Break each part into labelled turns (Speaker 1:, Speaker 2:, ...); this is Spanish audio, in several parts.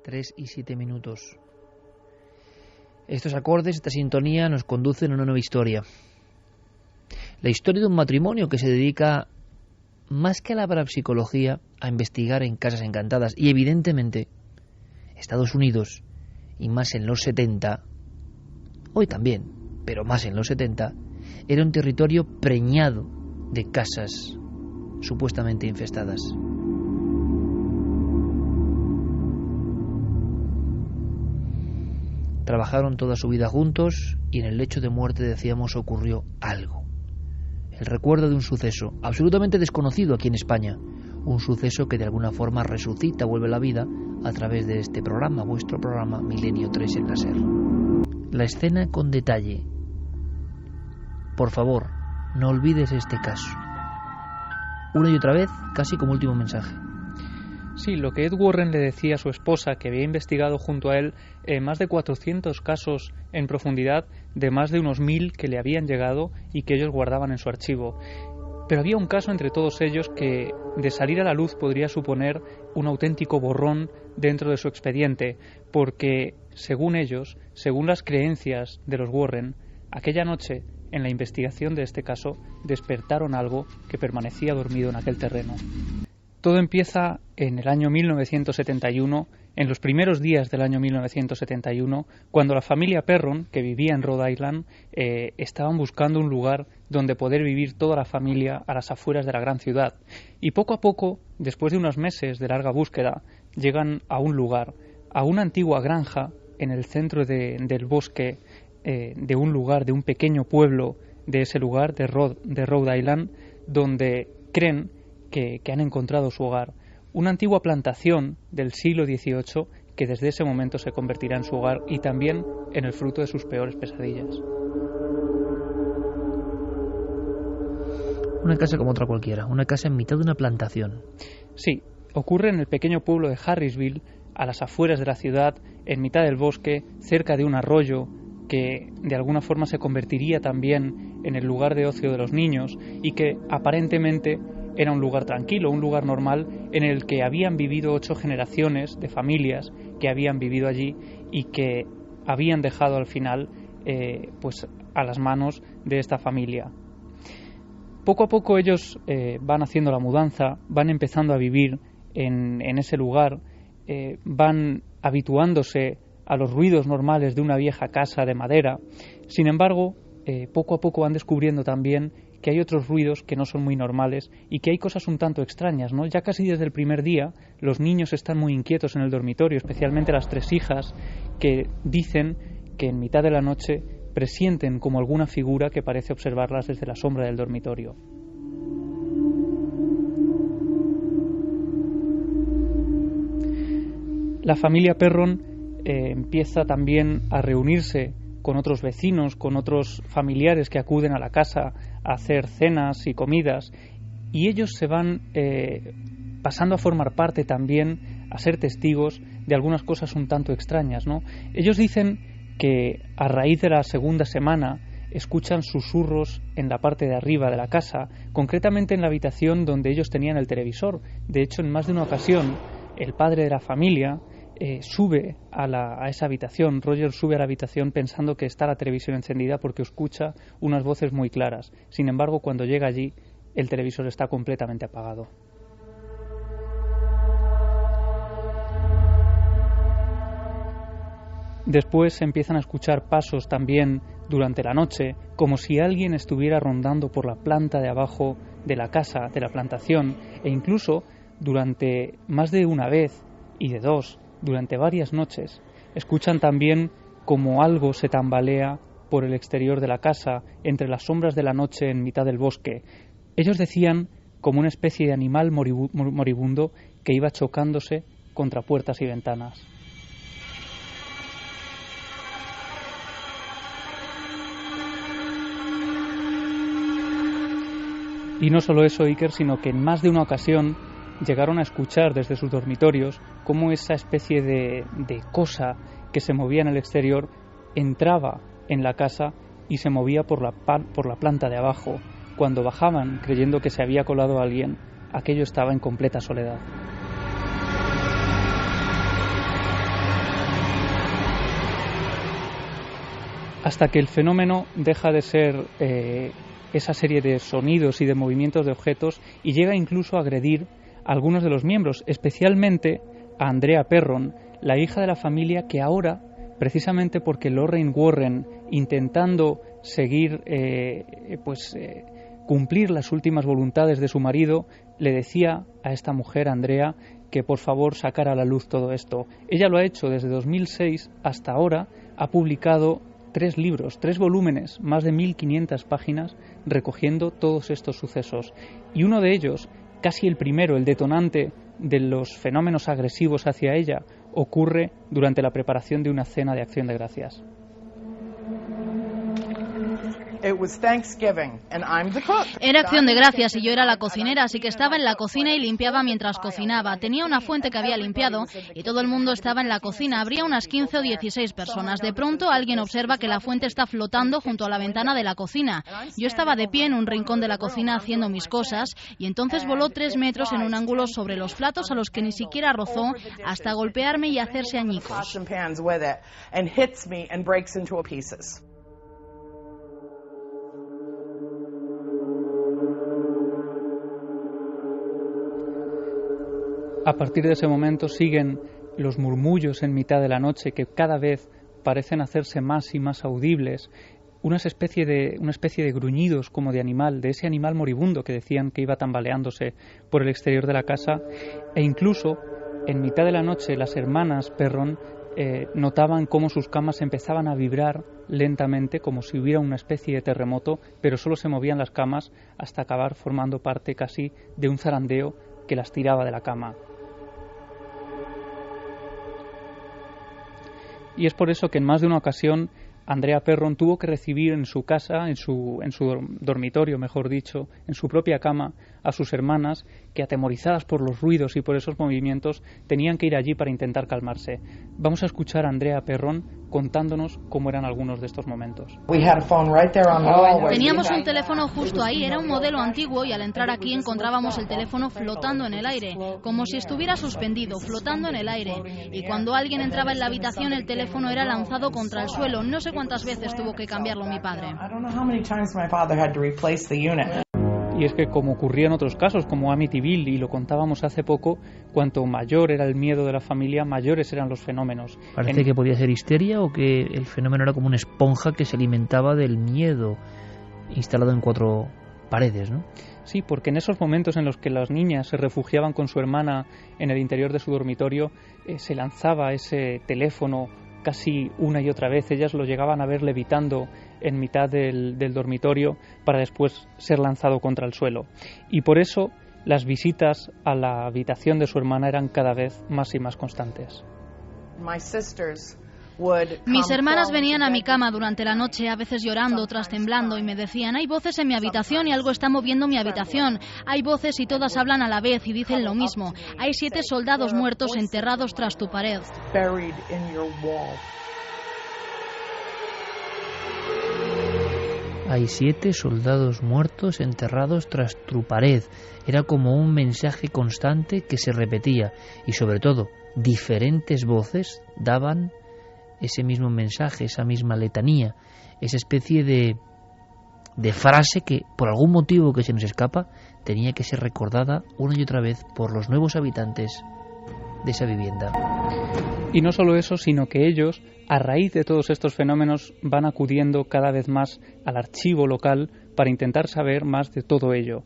Speaker 1: 3:07. Estos acordes, esta sintonía nos conducen a una nueva historia. La historia de un matrimonio que se dedica, más que a la parapsicología, a investigar en casas encantadas. Y evidentemente, Estados Unidos, y más en los 70, hoy también, pero más en los 70, era un territorio preñado de casas supuestamente infestadas. Trabajaron toda su vida juntos y en el lecho de muerte, decíamos, ocurrió algo. El recuerdo de un suceso absolutamente desconocido aquí en España. Un suceso que de alguna forma resucita, vuelve a la vida a través de este programa, vuestro programa Milenio 3 en la SER. La escena con detalle. Por favor, no olvides este caso. Una y otra vez, casi como último mensaje.
Speaker 2: Sí, lo que Ed Warren le decía a su esposa, que había investigado junto a él más de 400 casos en profundidad, de más de unos 1000 que le habían llegado y que ellos guardaban en su archivo. Pero había un caso entre todos ellos que, de salir a la luz, podría suponer un auténtico borrón dentro de su expediente, porque, según ellos, según las creencias de los Warren, aquella noche, en la investigación de este caso, despertaron algo que permanecía dormido en aquel terreno. Todo empieza en el año 1971, en los primeros días del año 1971, cuando la familia Perron, que vivía en Rhode Island, estaban buscando un lugar donde poder vivir toda la familia a las afueras de la gran ciudad. Y poco a poco, después de unos meses de larga búsqueda, llegan a un lugar, a una antigua granja en el centro del bosque, de un lugar, de un pequeño pueblo de ese lugar, de Rhode Island, donde creen que han encontrado su hogar. Una antigua plantación del siglo XVIII que desde ese momento se convertirá en su hogar y también en el fruto de sus peores pesadillas.
Speaker 1: Una casa como otra cualquiera, una casa en mitad de una plantación.
Speaker 2: Sí, ocurre en el pequeño pueblo de Harrisville, a las afueras de la ciudad, en mitad del bosque, cerca de un arroyo que de alguna forma se convertiría también en el lugar de ocio de los niños y que aparentemente era un lugar tranquilo, un lugar normal en el que habían vivido 8 generaciones de familias que habían vivido allí y que habían dejado al final pues a las manos de esta familia. Poco a poco ellos van haciendo la mudanza, van empezando a vivir en ese lugar, van habituándose a los ruidos normales de una vieja casa de madera. Sin embargo, poco a poco van descubriendo también que hay otros ruidos que no son muy normales y que hay cosas un tanto extrañas, ¿no? Ya casi desde el primer día los niños están muy inquietos en el dormitorio, especialmente las 3 hijas, que dicen que en mitad de la noche presienten como alguna figura que parece observarlas desde la sombra del dormitorio. La familia Perron empieza también a reunirse con otros vecinos, con otros familiares que acuden a la casa a hacer cenas y comidas, y ellos se van pasando a formar parte también, a ser testigos de algunas cosas un tanto extrañas, ¿no? Ellos dicen que a raíz de la segunda semana escuchan susurros en la parte de arriba de la casa, concretamente en la habitación donde ellos tenían el televisor. De hecho, en más de una ocasión, el padre de la familia sube a esa habitación. Roger sube a la habitación pensando que está la televisión encendida porque escucha unas voces muy claras. Sin embargo, cuando llega allí, el televisor está completamente apagado. Después se empiezan a escuchar pasos también durante la noche, como si alguien estuviera rondando por la planta de abajo de la casa, de la plantación, e incluso durante más de una vez y de 2, durante varias noches, escuchan también como algo se tambalea por el exterior de la casa, entre las sombras de la noche en mitad del bosque. Ellos decían como una especie de animal moribundo que iba chocándose contra puertas y ventanas. Y no solo eso, Iker, sino que en más de una ocasión llegaron a escuchar desde sus dormitorios cómo esa especie de cosa que se movía en el exterior entraba en la casa y se movía por la planta de abajo. Cuando bajaban, creyendo que se había colado alguien, aquello estaba en completa soledad. hasta que el fenómeno deja de ser esa serie de sonidos y de movimientos de objetos y llega incluso a agredir a algunos de los miembros, especialmente a Andrea Perron, la hija de la familia, que ahora, precisamente porque Lorraine Warren, intentando seguir cumplir las últimas voluntades de su marido, le decía a esta mujer, Andrea, que por favor sacara a la luz todo esto. Ella lo ha hecho desde 2006 hasta ahora, ha publicado 3 libros, 3 volúmenes, más de 1500 páginas, recogiendo todos estos sucesos. Y uno de ellos, casi el primero, el detonante de los fenómenos agresivos hacia ella, ocurre durante la preparación de una cena de Acción de Gracias.
Speaker 3: Era Acción de Gracias y yo era la cocinera, así que estaba en la cocina y limpiaba mientras cocinaba. Tenía una fuente que había limpiado y todo el mundo estaba en la cocina. Habría unas 15 o 16 personas. De pronto alguien observa que la fuente está flotando junto a la ventana de la cocina. Yo estaba de pie en un rincón de la cocina haciendo mis cosas y entonces voló 3 metros en un ángulo sobre los platos a los que ni siquiera rozó hasta golpearme y hacerse añicos.
Speaker 2: A partir de ese momento siguen los murmullos en mitad de la noche que cada vez parecen hacerse más y más audibles, una especie de gruñidos como de animal, de ese animal moribundo que decían que iba tambaleándose por el exterior de la casa, e incluso en mitad de la noche las hermanas Perron notaban cómo sus camas empezaban a vibrar lentamente como si hubiera una especie de terremoto, pero solo se movían las camas hasta acabar formando parte casi de un zarandeo que las tiraba de la cama. Y es por eso que en más de una ocasión Andrea Perron tuvo que recibir en su casa, en su dormitorio, mejor dicho, en su propia cama, a sus hermanas, que atemorizadas por los ruidos y por esos movimientos, tenían que ir allí para intentar calmarse. Vamos a escuchar a Andrea Perron contándonos cómo eran algunos de estos momentos.
Speaker 3: Teníamos un teléfono justo ahí, era un modelo antiguo y al entrar aquí encontrábamos el teléfono flotando en el aire, como si estuviera suspendido, flotando en el aire. Y cuando alguien entraba en la habitación el teléfono era lanzado contra el suelo. No sé cuántas veces tuvo que cambiarlo mi padre.
Speaker 2: Y es que, como ocurría en otros casos, como Amityville, y lo contábamos hace poco, cuanto mayor era el miedo de la familia, mayores eran los fenómenos.
Speaker 1: Parece que podía ser histeria o que el fenómeno era como una esponja que se alimentaba del miedo instalado en 4 paredes, ¿no?
Speaker 2: Sí, porque en esos momentos en los que las niñas se refugiaban con su hermana en el interior de su dormitorio, se lanzaba ese teléfono casi una y otra vez. Ellas lo llegaban a ver levitando en mitad del dormitorio para después ser lanzado contra el suelo. Y por eso las visitas a la habitación de su hermana eran cada vez más y más constantes.
Speaker 3: Mis hermanas venían a mi cama durante la noche, a veces llorando, otras temblando, y me decían: hay voces en mi habitación y algo está moviendo mi habitación. Hay voces y todas hablan a la vez y dicen lo mismo. Hay 7 soldados muertos enterrados tras tu pared.
Speaker 1: Hay 7 soldados muertos enterrados tras tu pared. Era como un mensaje constante que se repetía y, sobre todo, diferentes voces daban ese mismo mensaje, esa misma letanía, esa especie de frase que, por algún motivo que se nos escapa, tenía que ser recordada una y otra vez por los nuevos habitantes de esa vivienda.
Speaker 2: Y no solo eso, sino que ellos, a raíz de todos estos fenómenos, van acudiendo cada vez más al archivo local para intentar saber más de todo ello.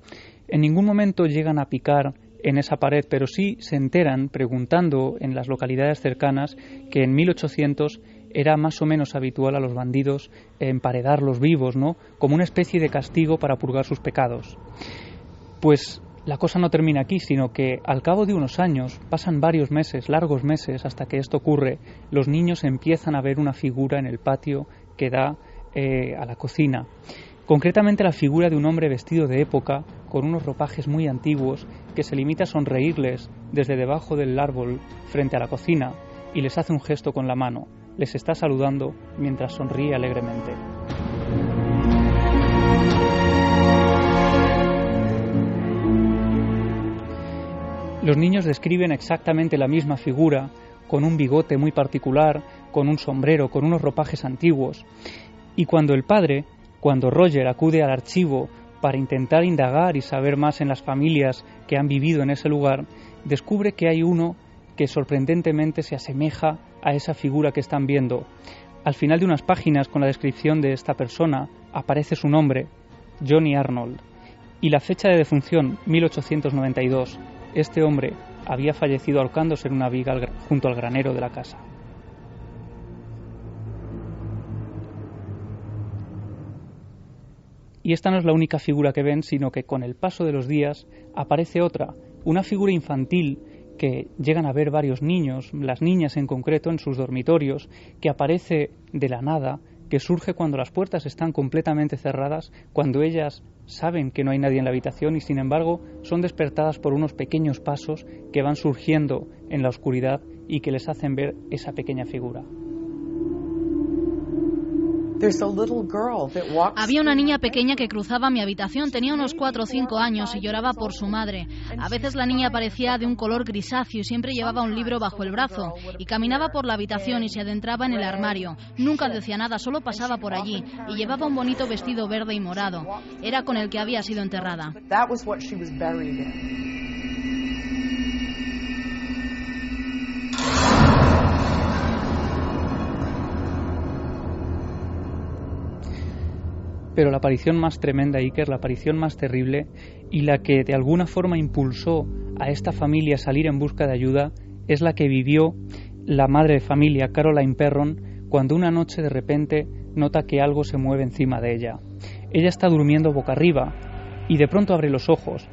Speaker 2: En ningún momento llegan a picar en esa pared, pero sí se enteran, preguntando en las localidades cercanas, que en 1800 era más o menos habitual a los bandidos emparedarlos vivos, ¿no?, como una especie de castigo para purgar sus pecados. Pues la cosa no termina aquí, sino que al cabo de unos años, pasan varios meses, largos meses, hasta que esto ocurre, los niños empiezan a ver una figura en el patio que da a la cocina. Concretamente la figura de un hombre vestido de época, con unos ropajes muy antiguos, que se limita a sonreírles desde debajo del árbol frente a la cocina y les hace un gesto con la mano. Les está saludando mientras sonríe alegremente. Los niños describen exactamente la misma figura, con un bigote muy particular, con un sombrero, con unos ropajes antiguos. Y cuando Roger acude al archivo para intentar indagar y saber más en las familias que han vivido en ese lugar, descubre que hay uno que sorprendentemente se asemeja a esa figura que están viendo. Al final de unas páginas con la descripción de esta persona aparece su nombre, Johnny Arnold, y la fecha de defunción, 1892. Este hombre había fallecido ahorcándose en una viga junto al granero de la casa. Y esta no es la única figura que ven, sino que con el paso de los días aparece otra, una figura infantil que llegan a ver varios niños, las niñas en concreto, en sus dormitorios, que aparece de la nada, que surge cuando las puertas están completamente cerradas, cuando ellas saben que no hay nadie en la habitación y sin embargo son despertadas por unos pequeños pasos que van surgiendo en la oscuridad y que les hacen ver esa pequeña figura.
Speaker 3: Había una niña pequeña que cruzaba mi habitación, tenía unos 4 o 5 años y lloraba por su madre. A veces la niña parecía de un color grisáceo y siempre llevaba un libro bajo el brazo y caminaba por la habitación y se adentraba en el armario. Nunca decía nada, solo pasaba por allí y llevaba un bonito vestido verde y morado. Era con el que había sido enterrada.
Speaker 2: Pero la aparición más tremenda, Iker, la aparición más terrible y la que de alguna forma impulsó a esta familia a salir en busca de ayuda es la que vivió la madre de familia, Caroline Perron, cuando una noche de repente nota que algo se mueve encima de ella. Ella está durmiendo boca arriba y de pronto abre los ojos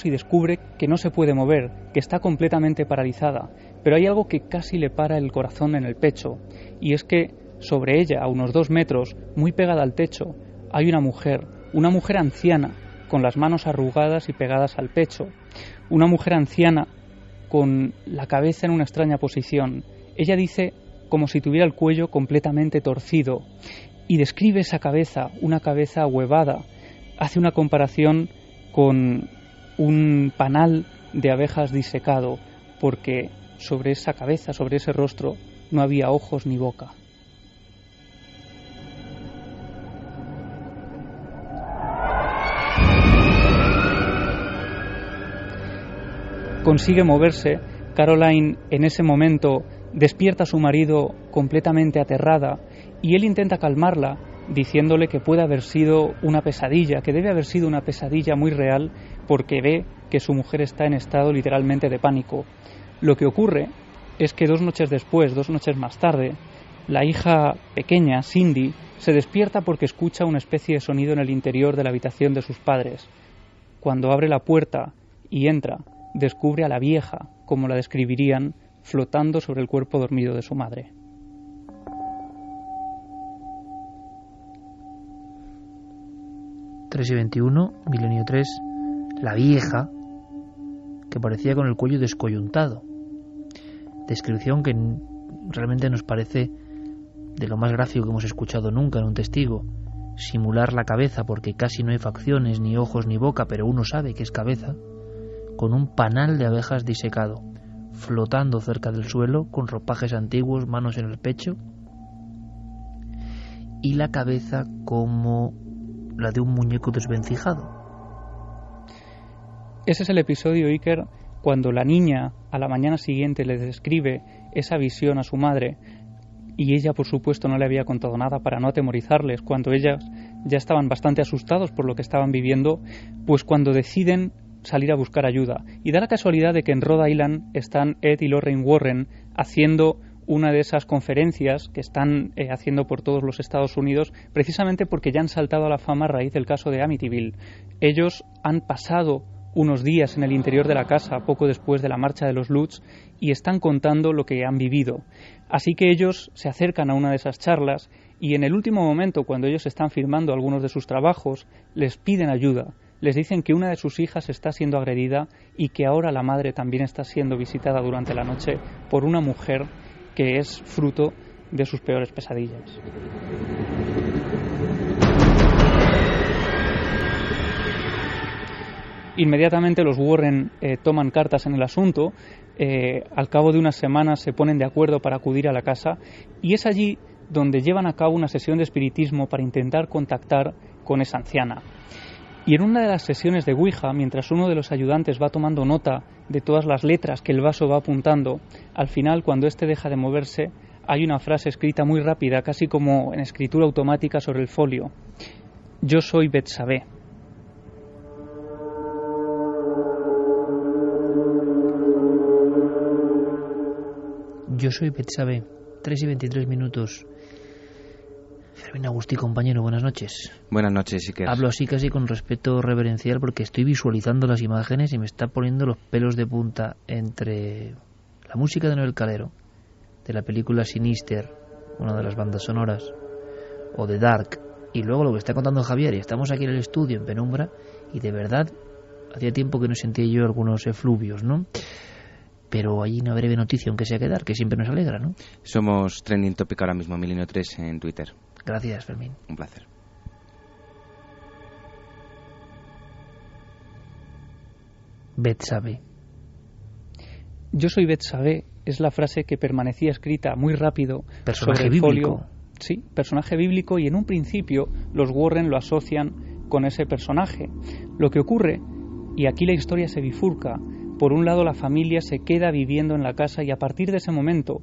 Speaker 2: y descubre que no se puede mover, que está completamente paralizada, pero hay algo que casi le para el corazón en el pecho, y es que sobre ella, a unos 2 metros, muy pegada al techo, hay una mujer anciana, con las manos arrugadas y pegadas al pecho. Una mujer anciana con la cabeza en una extraña posición. Ella dice como si tuviera el cuello completamente torcido y describe esa cabeza, una cabeza ahuevada. Hace una comparación con un panal de abejas disecado, porque sobre esa cabeza, sobre ese rostro, no había ojos ni boca. Consigue moverse. Caroline en ese momento despierta a su marido completamente aterrada y él intenta calmarla diciéndole que puede haber sido una pesadilla, que debe haber sido una pesadilla muy real porque ve que su mujer está en estado literalmente de pánico. Lo que ocurre es que 2 noches después, 2 noches más tarde, la hija pequeña, Cindy, se despierta porque escucha una especie de sonido en el interior de la habitación de sus padres. Cuando abre la puerta y entra, descubre a la vieja, como la describirían, flotando sobre el cuerpo dormido de su madre.
Speaker 1: ...3 y 21, Milenio 3, la vieja, que parecía con el cuello descoyuntado. Descripción que realmente nos parece de lo más gráfico que hemos escuchado nunca en un testigo. Simular la cabeza porque casi no hay facciones, ni ojos ni boca, pero uno sabe que es cabeza, con un panal de abejas disecado, flotando cerca del suelo, con ropajes antiguos, manos en el pecho, y la cabeza como la de un muñeco desvencijado.
Speaker 2: Ese es el episodio, Iker, cuando la niña a la mañana siguiente le describe esa visión a su madre, y ella, por supuesto, no le había contado nada para no atemorizarles, cuando ellas ya estaban bastante asustados por lo que estaban viviendo, pues cuando deciden salir a buscar ayuda. Y da la casualidad de que en Rhode Island están Ed y Lorraine Warren haciendo una de esas conferencias que están haciendo por todos los Estados Unidos, precisamente porque ya han saltado a la fama a raíz del caso de Amityville. Ellos han pasado unos días en el interior de la casa poco después de la marcha de los Lutz y están contando lo que han vivido. Así que ellos se acercan a una de esas charlas y en el último momento, cuando ellos están firmando algunos de sus trabajos, les piden ayuda. Les dicen que una de sus hijas está siendo agredida y que ahora la madre también está siendo visitada durante la noche por una mujer que es fruto de sus peores pesadillas. Inmediatamente los Warren toman cartas en el asunto. Al cabo de unas semanas se ponen de acuerdo para acudir a la casa y es allí donde llevan a cabo una sesión de espiritismo para intentar contactar con esa anciana. Y en una de las sesiones de Ouija, mientras uno de los ayudantes va tomando nota de todas las letras que el vaso va apuntando, al final, cuando éste deja de moverse, hay una frase escrita muy rápida, casi como en escritura automática sobre el folio. Yo soy Betsabé.
Speaker 1: Yo soy Betsabé. 3:23. Fermín Agustí, compañero, buenas noches.
Speaker 4: Buenas noches, Iker.
Speaker 1: Hablo así casi con respeto reverencial porque estoy visualizando las imágenes y me está poniendo los pelos de punta entre la música de Noel Calero, de la película Sinister, una de las bandas sonoras, o de Dark, y luego lo que está contando Javier, y estamos aquí en el estudio en penumbra, y de verdad hacía tiempo que no sentía yo algunos efluvios, ¿no? Pero hay una breve noticia, aunque sea que dar, que siempre nos alegra, ¿no?
Speaker 4: Somos Trending Topic ahora mismo, Milenio 3 en Twitter.
Speaker 1: Gracias, Fermín.
Speaker 4: Un placer.
Speaker 1: Betsabé.
Speaker 2: Yo soy Betsabé es la frase que permanecía escrita muy rápido
Speaker 1: Personaje
Speaker 2: sobre el
Speaker 1: bíblico.
Speaker 2: folio. Sí, personaje bíblico, y en un principio los Warren lo asocian con ese personaje. Lo que ocurre, y aquí la historia se bifurca, por un lado la familia se queda viviendo en la casa y a partir de ese momento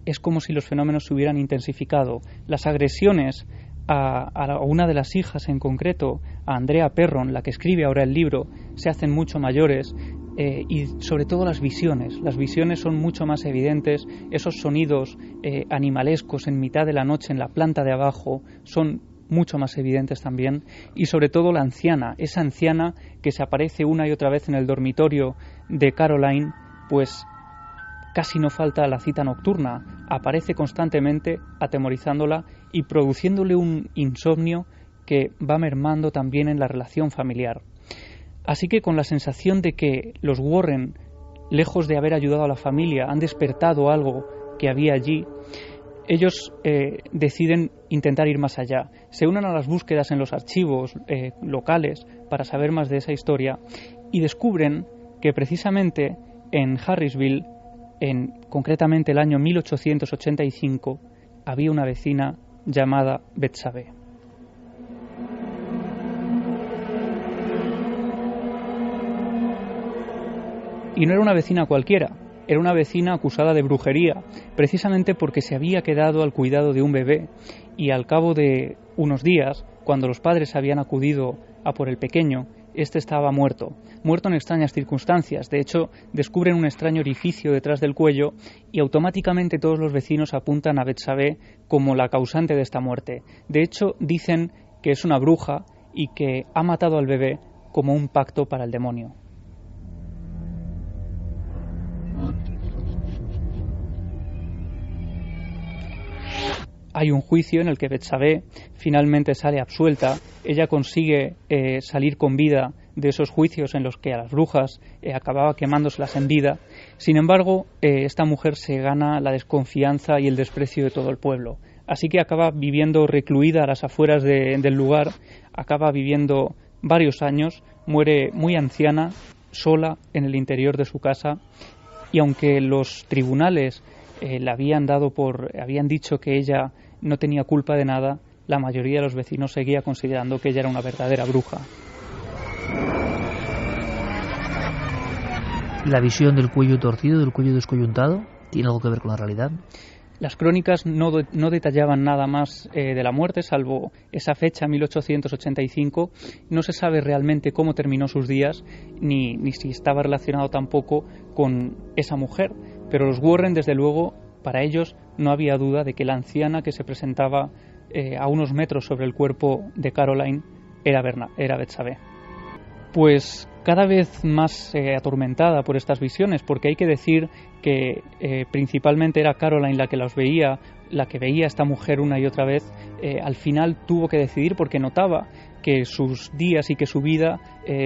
Speaker 2: es como si los fenómenos se hubieran intensificado. Las agresiones a una de las hijas en concreto, a Andrea Perron, la que escribe ahora el libro, se hacen mucho mayores, y sobre todo las visiones son mucho más evidentes. Esos sonidos animalescos en mitad de la noche en la planta de abajo son mucho más evidentes también, y sobre todo la anciana, esa anciana que se aparece una y otra vez en el dormitorio de Caroline, pues casi no falta la cita nocturna, aparece constantemente atemorizándola y produciéndole un insomnio que va mermando también en la relación familiar. Así que con la sensación de que los Warren, lejos de haber ayudado a la familia, han despertado algo que había allí, ellos deciden intentar ir más allá. Se unen a las búsquedas en los archivos locales para saber más de esa historia y descubren que precisamente en Harrisville, concretamente el año 1885, había una vecina llamada Betsabé. Y no era una vecina cualquiera, era una vecina acusada de brujería, precisamente porque se había quedado al cuidado de un bebé, y al cabo de unos días, cuando los padres habían acudido a por el pequeño, este estaba muerto en extrañas circunstancias. De hecho, descubren un extraño orificio detrás del cuello y automáticamente todos los vecinos apuntan a Betsabé como la causante de esta muerte. De hecho, dicen que es una bruja y que ha matado al bebé como un pacto para el demonio. Hay un juicio en el que Betsabé finalmente sale absuelta. Ella consigue salir con vida de esos juicios en los que a las brujas acababa quemándoselas en vida. Sin embargo, esta mujer se gana la desconfianza y el desprecio de todo el pueblo. Así que acaba viviendo recluida a las afueras del lugar, acaba viviendo varios años, muere muy anciana, sola en el interior de su casa, y aunque los tribunales le habían dicho que ella no tenía culpa de nada, la mayoría de los vecinos seguía considerando que ella era una verdadera bruja.
Speaker 1: ¿La visión del cuello torcido, del cuello descoyuntado, tiene algo que ver con la realidad?
Speaker 2: Las crónicas no detallaban nada más de la muerte, salvo esa fecha, 1885. No se sabe realmente cómo terminó sus días, ni si estaba relacionado tampoco con esa mujer. Pero los Warren, desde luego, para ellos no había duda de que la anciana que se presentaba a unos metros sobre el cuerpo de Caroline era Betsabé. Pues cada vez más atormentada por estas visiones, porque hay que decir que principalmente era Caroline la que veía a esta mujer una y otra vez. Al final tuvo que decidir porque notaba que sus días y que su vida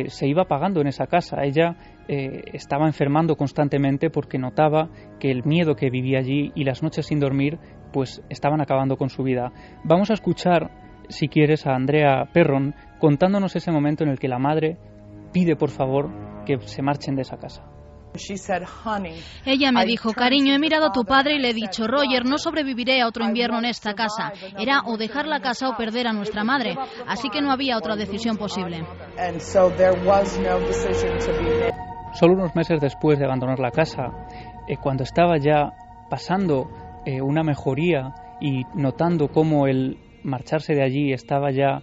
Speaker 2: se iba apagando en esa casa. Ella estaba enfermando constantemente porque notaba que el miedo que vivía allí y las noches sin dormir pues estaban acabando con su vida. Vamos a escuchar, si quieres, a Andrea Perron contándonos ese momento en el que la madre pide por favor que se marchen de esa casa.
Speaker 3: Ella me dijo, cariño, he mirado a tu padre y le he dicho, Roger, no sobreviviré a otro invierno en esta casa. Era o dejar la casa o perder a nuestra madre. Así que no había otra decisión posible.
Speaker 2: Solo unos meses después de abandonar la casa, cuando estaba ya pasando una mejoría y notando cómo el marcharse de allí estaba ya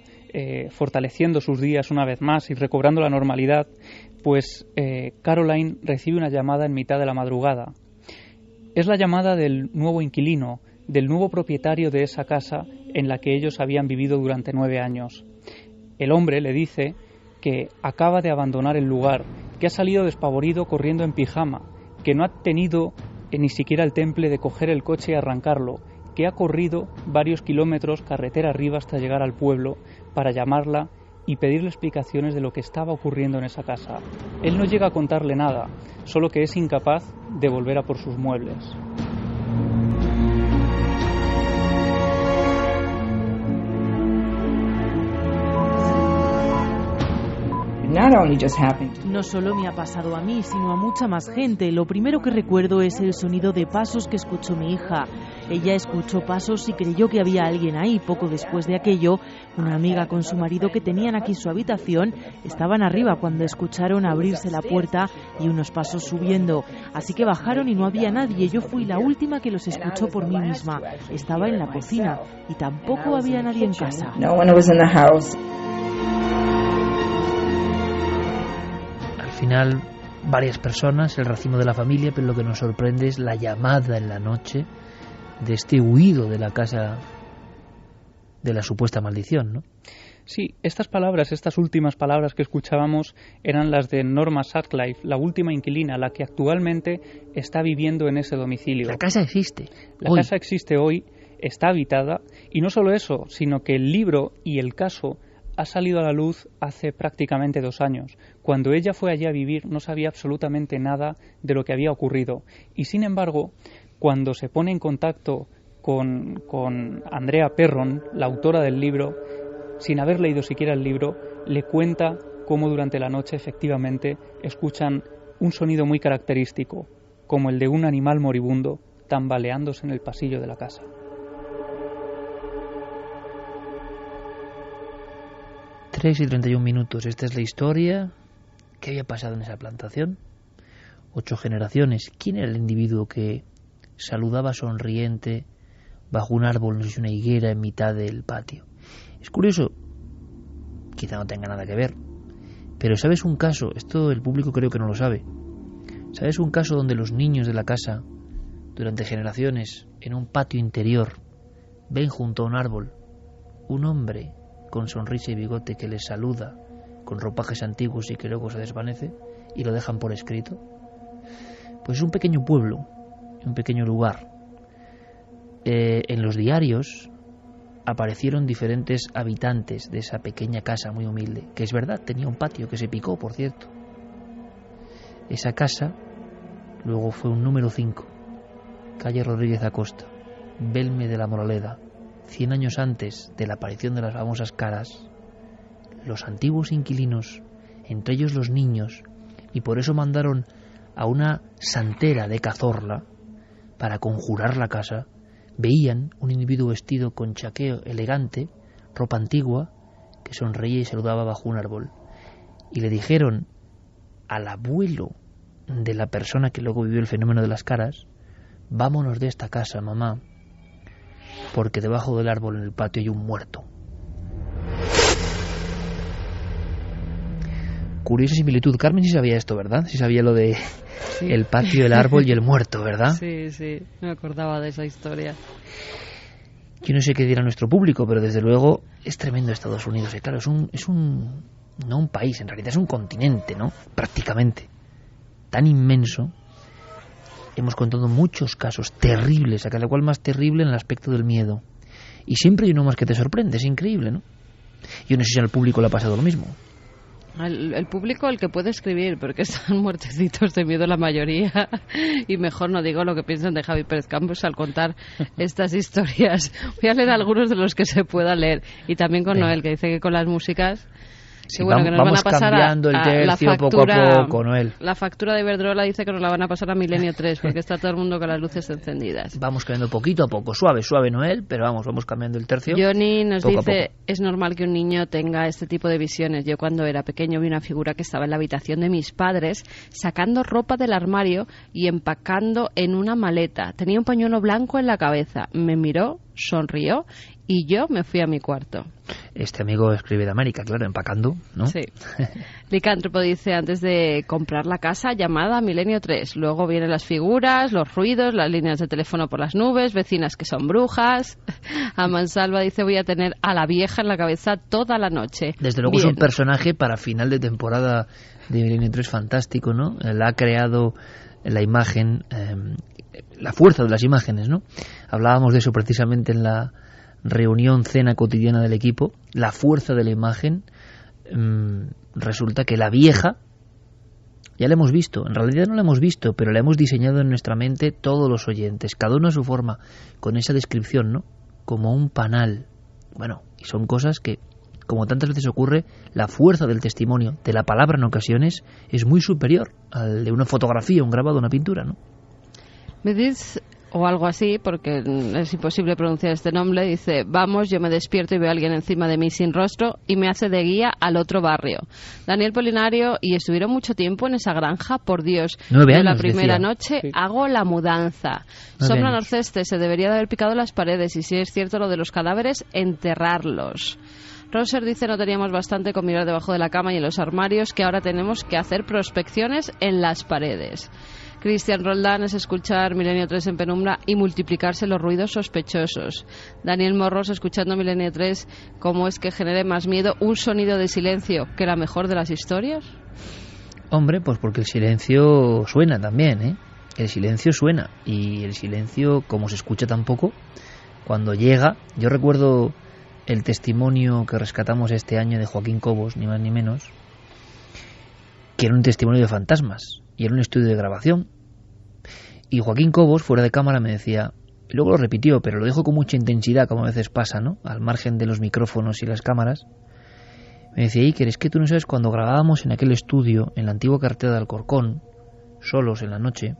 Speaker 2: fortaleciendo sus días una vez más y recobrando la normalidad, pues Caroline recibe una llamada en mitad de la madrugada. Es la llamada del nuevo inquilino, del nuevo propietario de esa casa en la que ellos habían vivido durante 9 años. El hombre le dice que acaba de abandonar el lugar, que ha salido despavorido corriendo en pijama, que no ha tenido ni siquiera el temple de coger el coche y arrancarlo, que ha corrido varios kilómetros carretera arriba hasta llegar al pueblo para llamarla y pedirle explicaciones de lo que estaba ocurriendo en esa casa. Él no llega a contarle nada, solo que es incapaz de volver a por sus muebles.
Speaker 5: No solo me ha pasado a mí, sino a mucha más gente. Lo primero que recuerdo es el sonido de pasos que escuchó mi hija. Ella escuchó pasos y creyó que había alguien ahí. Poco después de aquello, una amiga con su marido que tenían aquí su habitación estaban arriba cuando escucharon abrirse la puerta y unos pasos subiendo. Así que bajaron y no había nadie. Yo fui la última que los escuchó por mí misma. Estaba en la cocina y tampoco había nadie en casa.
Speaker 1: Al final, varias personas, el racimo de la familia, pero lo que nos sorprende es la llamada en la noche de este huido de la casa de la supuesta maldición, ¿no?
Speaker 2: Sí, estas últimas palabras que escuchábamos eran las de Norma Sutcliffe, la última inquilina, la que actualmente está viviendo en ese domicilio.
Speaker 1: La casa existe.
Speaker 2: La casa existe hoy, está habitada, y no solo eso, sino que el libro y el caso ha salido a la luz hace prácticamente 2 años. Cuando ella fue allí a vivir no sabía absolutamente nada de lo que había ocurrido. Y sin embargo, cuando se pone en contacto con Andrea Perron, la autora del libro, sin haber leído siquiera el libro, le cuenta cómo durante la noche efectivamente escuchan un sonido muy característico, como el de un animal moribundo tambaleándose en el pasillo de la casa.
Speaker 1: — 3:31. Esta es la historia. ¿Qué había pasado en esa plantación? 8 generaciones. ¿Quién era el individuo que saludaba sonriente bajo un árbol, no sé si una higuera, en mitad del patio? Es curioso, quizá no tenga nada que ver, pero ¿sabes un caso? Esto el público creo que no lo sabe. ¿Sabes un caso donde los niños de la casa, durante generaciones, en un patio interior, ven junto a un árbol un hombre con sonrisa y bigote que les saluda con ropajes antiguos y que luego se desvanece y lo dejan por escrito? Pues es un pequeño pueblo, un pequeño lugar. En los diarios aparecieron diferentes habitantes de esa pequeña casa muy humilde, que es verdad, tenía un patio que se picó, por cierto. Esa casa luego fue un número 5, calle Rodríguez Acosta, Belme de la Moraleda. 100 años antes de la aparición de las famosas caras, los antiguos inquilinos, entre ellos los niños, y por eso mandaron a una santera de Cazorla para conjurar la casa, veían un individuo vestido con chaqueo elegante, ropa antigua, que sonreía y saludaba bajo un árbol. Y le dijeron al abuelo de la persona que luego vivió el fenómeno de las caras: vámonos de esta casa, mamá, porque debajo del árbol en el patio hay un muerto. Curiosa similitud. Carmen sí sabía esto, ¿verdad? Sí sabía lo de el patio, el árbol y el muerto, ¿verdad?
Speaker 6: Sí, me acordaba de esa historia.
Speaker 1: Yo no sé qué dirá nuestro público, pero desde luego es tremendo Estados Unidos. Y claro, no un país, en realidad es un continente, ¿no? Prácticamente. Tan inmenso. Hemos contado muchos casos terribles, a cada cual más terrible en el aspecto del miedo. Y siempre hay uno más que te sorprende, es increíble, ¿no? Yo no sé si al público le ha pasado lo mismo.
Speaker 6: El público, el que puede escribir, porque están muertecitos de miedo la mayoría, y mejor no digo lo que piensan de Javi Pérez Campos al contar estas historias. Voy a leer algunos de los que se pueda leer, y también con Noel, que dice que con las músicas
Speaker 1: Sí,
Speaker 6: bueno, que nos
Speaker 1: vamos
Speaker 6: van a pasar
Speaker 1: cambiando el tercio poco a poco, Noel.
Speaker 6: La factura de Iberdrola dice que nos la van a pasar a Milenio 3, porque está todo el mundo con las luces encendidas.
Speaker 1: Vamos cambiando poquito a poco, suave, Noel, pero vamos cambiando el tercio.
Speaker 6: Johnny nos
Speaker 1: poco
Speaker 6: dice, es normal que un niño tenga este tipo de visiones. Yo cuando era pequeño vi una figura que estaba en la habitación de mis padres, sacando ropa del armario y empacando en una maleta. Tenía un pañuelo blanco en la cabeza. Me miró, sonrió y yo me fui a mi cuarto.
Speaker 1: Este amigo escribe de América, claro, empacando, ¿no?
Speaker 6: Sí. Licántropo dice, antes de comprar la casa, llamada a Milenio 3. Luego vienen las figuras, los ruidos, las líneas de teléfono por las nubes, vecinas que son brujas. A Mansalva dice, voy a tener a la vieja en la cabeza toda la noche.
Speaker 1: Desde luego. Bien. Es un personaje para final de temporada de Milenio 3 fantástico, ¿no? Él ha creado la imagen, la fuerza de las imágenes, ¿no? Hablábamos de eso precisamente en la reunión, cena cotidiana del equipo. La fuerza de la imagen. Resulta que la vieja ya la hemos visto, en realidad no la hemos visto, pero la hemos diseñado en nuestra mente todos los oyentes, cada uno a su forma, con esa descripción, ¿no? Como un panal. Bueno, y son cosas que, como tantas veces ocurre, la fuerza del testimonio, de la palabra en ocasiones, es muy superior al de una fotografía, un grabado, una pintura, ¿no?
Speaker 6: Me dices, o algo así, porque es imposible pronunciar este nombre, dice, vamos, yo me despierto y veo a alguien encima de mí sin rostro y me hace de guía al otro barrio. Daniel Polinario, y estuvieron mucho tiempo en esa granja, por Dios.
Speaker 1: 9 años,
Speaker 6: la primera
Speaker 1: decía.
Speaker 6: Noche
Speaker 2: Sí.
Speaker 6: hago la mudanza. Sombra Norceste, se debería de haber picado las paredes, y si es cierto lo de los cadáveres, enterrarlos. Roser dice, no teníamos bastante con mirar debajo de la cama y en los armarios, que ahora tenemos que hacer prospecciones en las paredes. Cristian Roldán es escuchar Milenio 3 en penumbra y multiplicarse los ruidos sospechosos. Daniel Morros, escuchando Milenio 3, ¿cómo es que genere más miedo un sonido de silencio que la mejor de las historias?
Speaker 1: Hombre, pues porque el silencio suena también, ¿eh? El silencio suena, y el silencio, como se escucha tan poco, cuando llega... Yo recuerdo el testimonio que rescatamos este año de Joaquín Cobos, ni más ni menos, que era un testimonio de fantasmas, y era un estudio de grabación. Y Joaquín Cobos, fuera de cámara, me decía, y luego lo repitió, pero lo dijo con mucha intensidad, como a veces pasa, ¿no? Al margen de los micrófonos y las cámaras. Me decía, Iker, es que tú no sabes, cuando grabábamos en aquel estudio, en la antigua carretera de Alcorcón, solos en la noche,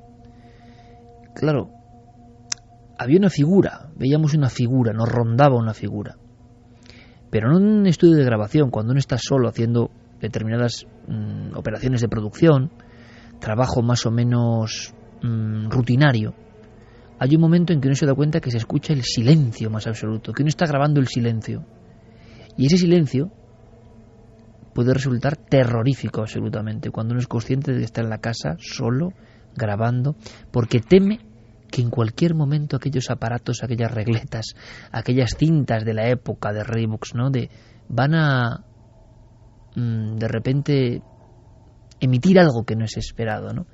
Speaker 1: claro, había una figura, veíamos una figura, nos rondaba una figura. Pero no en un estudio de grabación, cuando uno está solo haciendo determinadas operaciones de producción, trabajo más o menos rutinario, hay un momento en que uno se da cuenta que se escucha el silencio más absoluto, que uno está grabando el silencio, y ese silencio puede resultar terrorífico absolutamente cuando uno es consciente de que está en la casa solo grabando, porque teme que en cualquier momento aquellos aparatos, aquellas regletas, aquellas cintas de la época de Reeboks, ¿no? Van a de repente emitir algo que no es esperado, ¿no?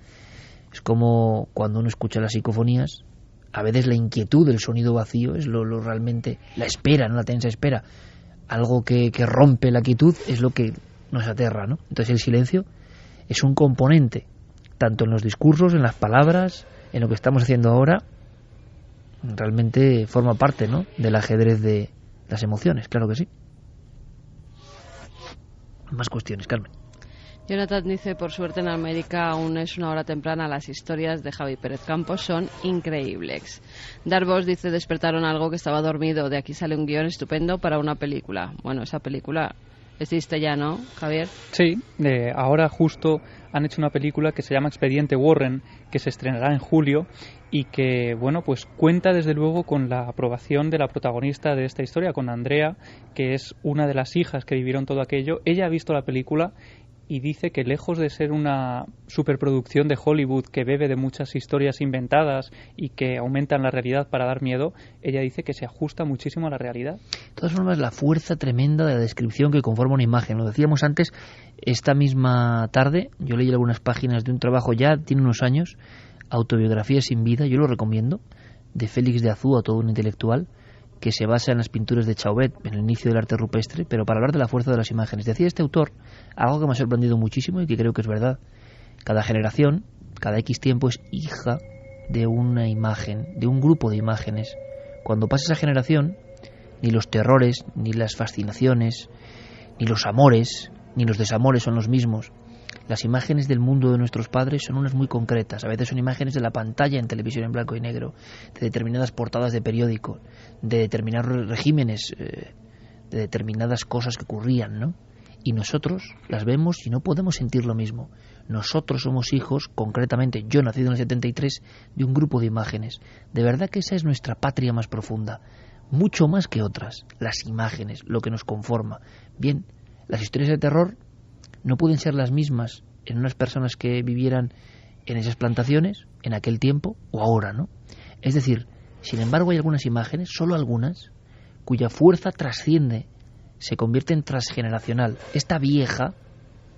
Speaker 1: Es como cuando uno escucha las psicofonías, a veces la inquietud del sonido vacío es lo realmente, la espera, no la tensa espera, algo que rompe la quietud es lo que nos aterra, ¿no? Entonces el silencio es un componente, tanto en los discursos, en las palabras, en lo que estamos haciendo ahora, realmente forma parte, ¿no?, del ajedrez de las emociones, claro que sí. Más cuestiones, Carmen.
Speaker 6: Jonathan dice, por suerte en América aún es una hora temprana, las historias de Javi Pérez Campos son increíbles. Darvos dice, despertaron algo que estaba dormido, de aquí sale un guión estupendo para una película. Bueno, esa película existe ya, ¿no, Javier?
Speaker 2: Sí, ahora justo han hecho una película que se llama Expediente Warren, que se estrenará en julio y que, bueno, pues cuenta desde luego con la aprobación de la protagonista de esta historia, con Andrea, que es una de las hijas que vivieron todo aquello. Ella ha visto la película y dice que lejos de ser una superproducción de Hollywood que bebe de muchas historias inventadas y que aumentan la realidad para dar miedo, ella dice que se ajusta muchísimo a la realidad.
Speaker 1: De todas formas, la fuerza tremenda de la descripción que conforma una imagen. Lo decíamos antes, esta misma tarde, yo leí algunas páginas de un trabajo, ya tiene unos años, Autobiografía sin vida, yo lo recomiendo, de Félix de Azúa, todo un intelectual, que se basa en las pinturas de Chauvet, en el inicio del arte rupestre, pero para hablar de la fuerza de las imágenes. Decía este autor algo que me ha sorprendido muchísimo y que creo que es verdad. Cada generación, cada X tiempo, es hija de una imagen, de un grupo de imágenes. Cuando pasa esa generación, ni los terrores, ni las fascinaciones, ni los amores, ni los desamores son los mismos. Las imágenes del mundo de nuestros padres son unas muy concretas. A veces son imágenes de la pantalla en televisión en blanco y negro, de determinadas portadas de periódico, de determinados regímenes, de determinadas cosas que ocurrían, ¿no? Y nosotros las vemos y no podemos sentir lo mismo. Nosotros somos hijos, concretamente yo, nacido en el 73, de un grupo de imágenes. De verdad que esa es nuestra patria más profunda, mucho más que otras. Las imágenes, lo que nos conforma. Bien, las historias de terror no pueden ser las mismas en unas personas que vivieran en esas plantaciones, en aquel tiempo, o ahora, ¿no? Es decir, sin embargo hay algunas imágenes, solo algunas, cuya fuerza trasciende, se convierte en transgeneracional. Esta vieja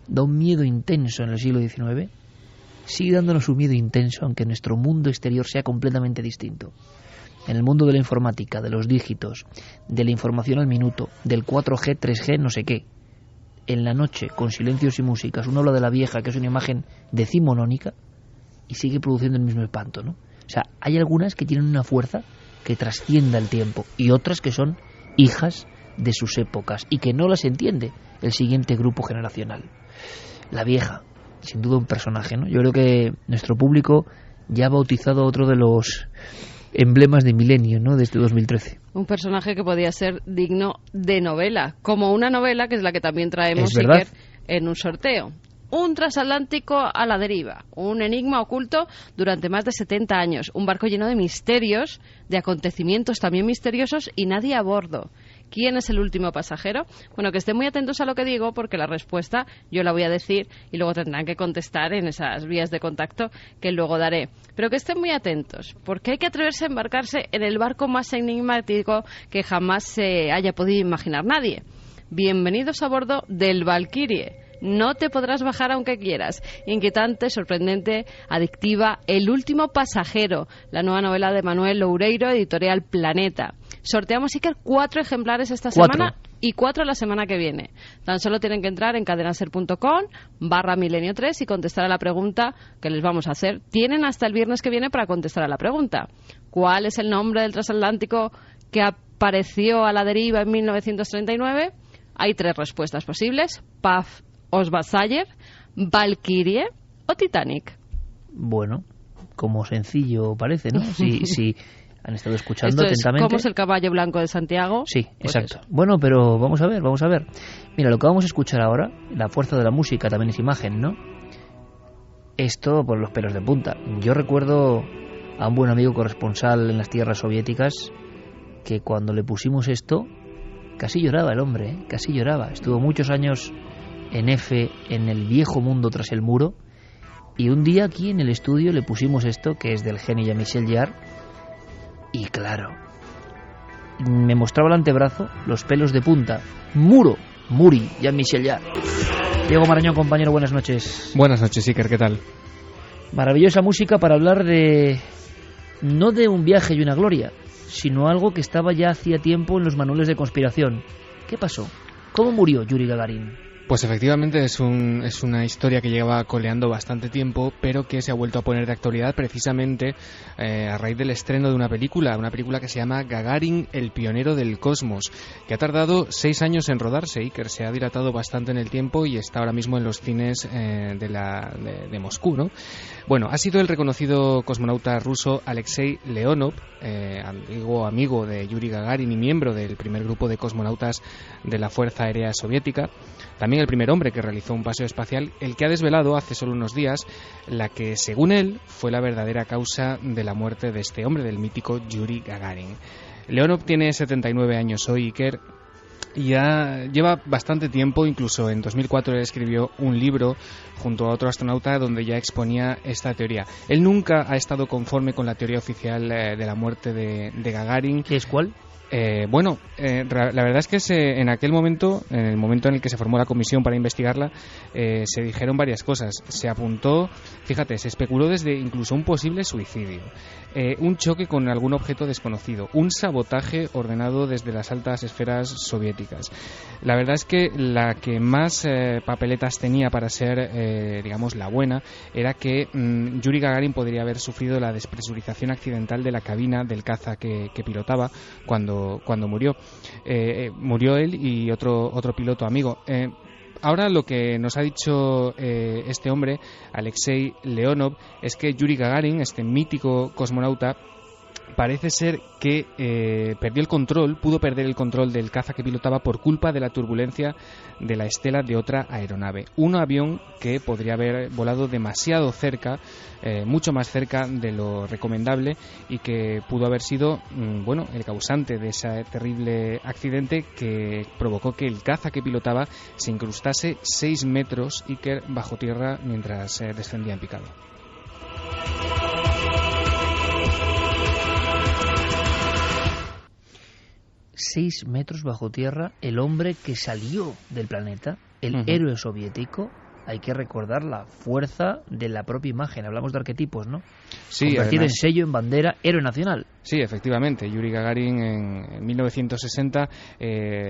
Speaker 1: da un miedo intenso en el siglo XIX, sigue dándonos un miedo intenso, aunque nuestro mundo exterior sea completamente distinto. En el mundo de la informática, de los dígitos, de la información al minuto, del 4G, 3G, no sé qué, en la noche, con silencios y músicas, uno habla de la vieja, que es una imagen decimonónica, y sigue produciendo el mismo espanto, ¿no? O sea, hay algunas que tienen una fuerza que trascienda el tiempo, y otras que son hijas de sus épocas, y que no las entiende el siguiente grupo generacional. La vieja, sin duda un personaje, ¿no? Yo creo que nuestro público ya ha bautizado otro de los emblemas de milenio, ¿no?, de este 2013.
Speaker 6: Un personaje que podía ser digno de novela, como una novela que es la que también traemos,
Speaker 1: Iker,
Speaker 6: en un sorteo. Un transatlántico a la deriva, un enigma oculto durante más de 70 años, un barco lleno de misterios, de acontecimientos también misteriosos y nadie a bordo. ¿Quién es el último pasajero? Bueno, que estén muy atentos a lo que digo, porque la respuesta yo la voy a decir y luego tendrán que contestar en esas vías de contacto que luego daré. Pero que estén muy atentos, porque hay que atreverse a embarcarse en el barco más enigmático que jamás se haya podido imaginar nadie. Bienvenidos a bordo del Valkyrie. No te podrás bajar aunque quieras. Inquietante, sorprendente, adictiva, El último pasajero, la nueva novela de Manuel Loureiro, editorial Planeta. Sorteamos, Iker, 4 ejemplares esta semana y 4 la semana que viene. Tan solo tienen que entrar en cadenaser.com/milenio3 y contestar a la pregunta que les vamos a hacer. Tienen hasta el viernes que viene para contestar a la pregunta. ¿Cuál es el nombre del transatlántico que apareció a la deriva en 1939? Hay 3 respuestas posibles: Paf, Osvasayer, Valkyrie o Titanic.
Speaker 1: Bueno, como sencillo parece, ¿no? Si han estado escuchando
Speaker 6: Esto
Speaker 1: atentamente.
Speaker 6: ¿Cómo es el caballo blanco de Santiago?
Speaker 1: Sí,
Speaker 6: pues
Speaker 1: exacto.
Speaker 6: Eso.
Speaker 1: Bueno, pero vamos a ver. Mira, lo que vamos a escuchar ahora, la fuerza de la música también es imagen, ¿no? Esto por los pelos de punta. Yo recuerdo a un buen amigo corresponsal en las tierras soviéticas que cuando le pusimos esto, casi lloraba el hombre, ¿eh? Casi lloraba. Estuvo muchos años en F, en el viejo mundo tras el muro, y un día aquí en el estudio le pusimos esto, que es del genio Jean-Michel Jarre, y claro, me mostraba el antebrazo, los pelos de punta. Muri, Jean-Michel Jarre. Diego Marañón, compañero, buenas noches.
Speaker 7: Buenas noches, Iker, ¿qué tal?
Speaker 1: Maravillosa música para hablar de... no de un viaje y una gloria, sino algo que estaba ya hacía tiempo en los manuales de conspiración. ¿Qué pasó? ¿Cómo murió Yuri Gagarin?
Speaker 7: Pues efectivamente es una historia que lleva coleando bastante tiempo, pero que se ha vuelto a poner de actualidad precisamente a raíz del estreno de una película que se llama Gagarin, el pionero del cosmos, que ha tardado 6 años en rodarse y que se ha dilatado bastante en el tiempo y está ahora mismo en los cines de Moscú, ¿no? Bueno, ha sido el reconocido cosmonauta ruso Alexei Leonov, antiguo amigo de Yuri Gagarin y miembro del primer grupo de cosmonautas de la Fuerza Aérea Soviética, también el primer hombre que realizó un paseo espacial, el que ha desvelado hace solo unos días la que, según él, fue la verdadera causa de la muerte de este hombre, del mítico Yuri Gagarin. Leonov tiene 79 años hoy, Iker, y ya lleva bastante tiempo. Incluso en 2004 él escribió un libro junto a otro astronauta donde ya exponía esta teoría. Él nunca ha estado conforme con la teoría oficial de la muerte de Gagarin.
Speaker 1: ¿Qué es cuál?
Speaker 7: La verdad es que en aquel momento, en el momento en el que se formó la comisión para investigarla, se dijeron varias cosas. Se apuntó, fíjate, se especuló desde incluso un posible suicidio, un choque con algún objeto desconocido, un sabotaje ordenado desde las altas esferas soviéticas. La verdad es que la que más papeletas tenía para ser, digamos, la buena, era que Yuri Gagarin podría haber sufrido la despresurización accidental de la cabina del caza que pilotaba cuando murió. Murió él y otro piloto amigo. Ahora lo que nos ha dicho este hombre, Alexei Leonov, es que Yuri Gagarin, este mítico cosmonauta, parece ser que pudo perder el control del caza que pilotaba por culpa de la turbulencia de la estela de otra aeronave. Un avión que podría haber volado demasiado cerca, mucho más cerca de lo recomendable, y que pudo haber sido el causante de ese terrible accidente que provocó que el caza que pilotaba se incrustase 6 metros Iker bajo tierra mientras descendía en picado.
Speaker 1: 6 metros bajo tierra, el hombre que salió del planeta, el héroe soviético. Hay que recordar la fuerza de la propia imagen. Hablamos de arquetipos, ¿no?
Speaker 7: Sí,
Speaker 1: convertir
Speaker 7: además,
Speaker 1: en sello, en bandera, héroe nacional.
Speaker 7: Sí, efectivamente. Yuri Gagarin en 1960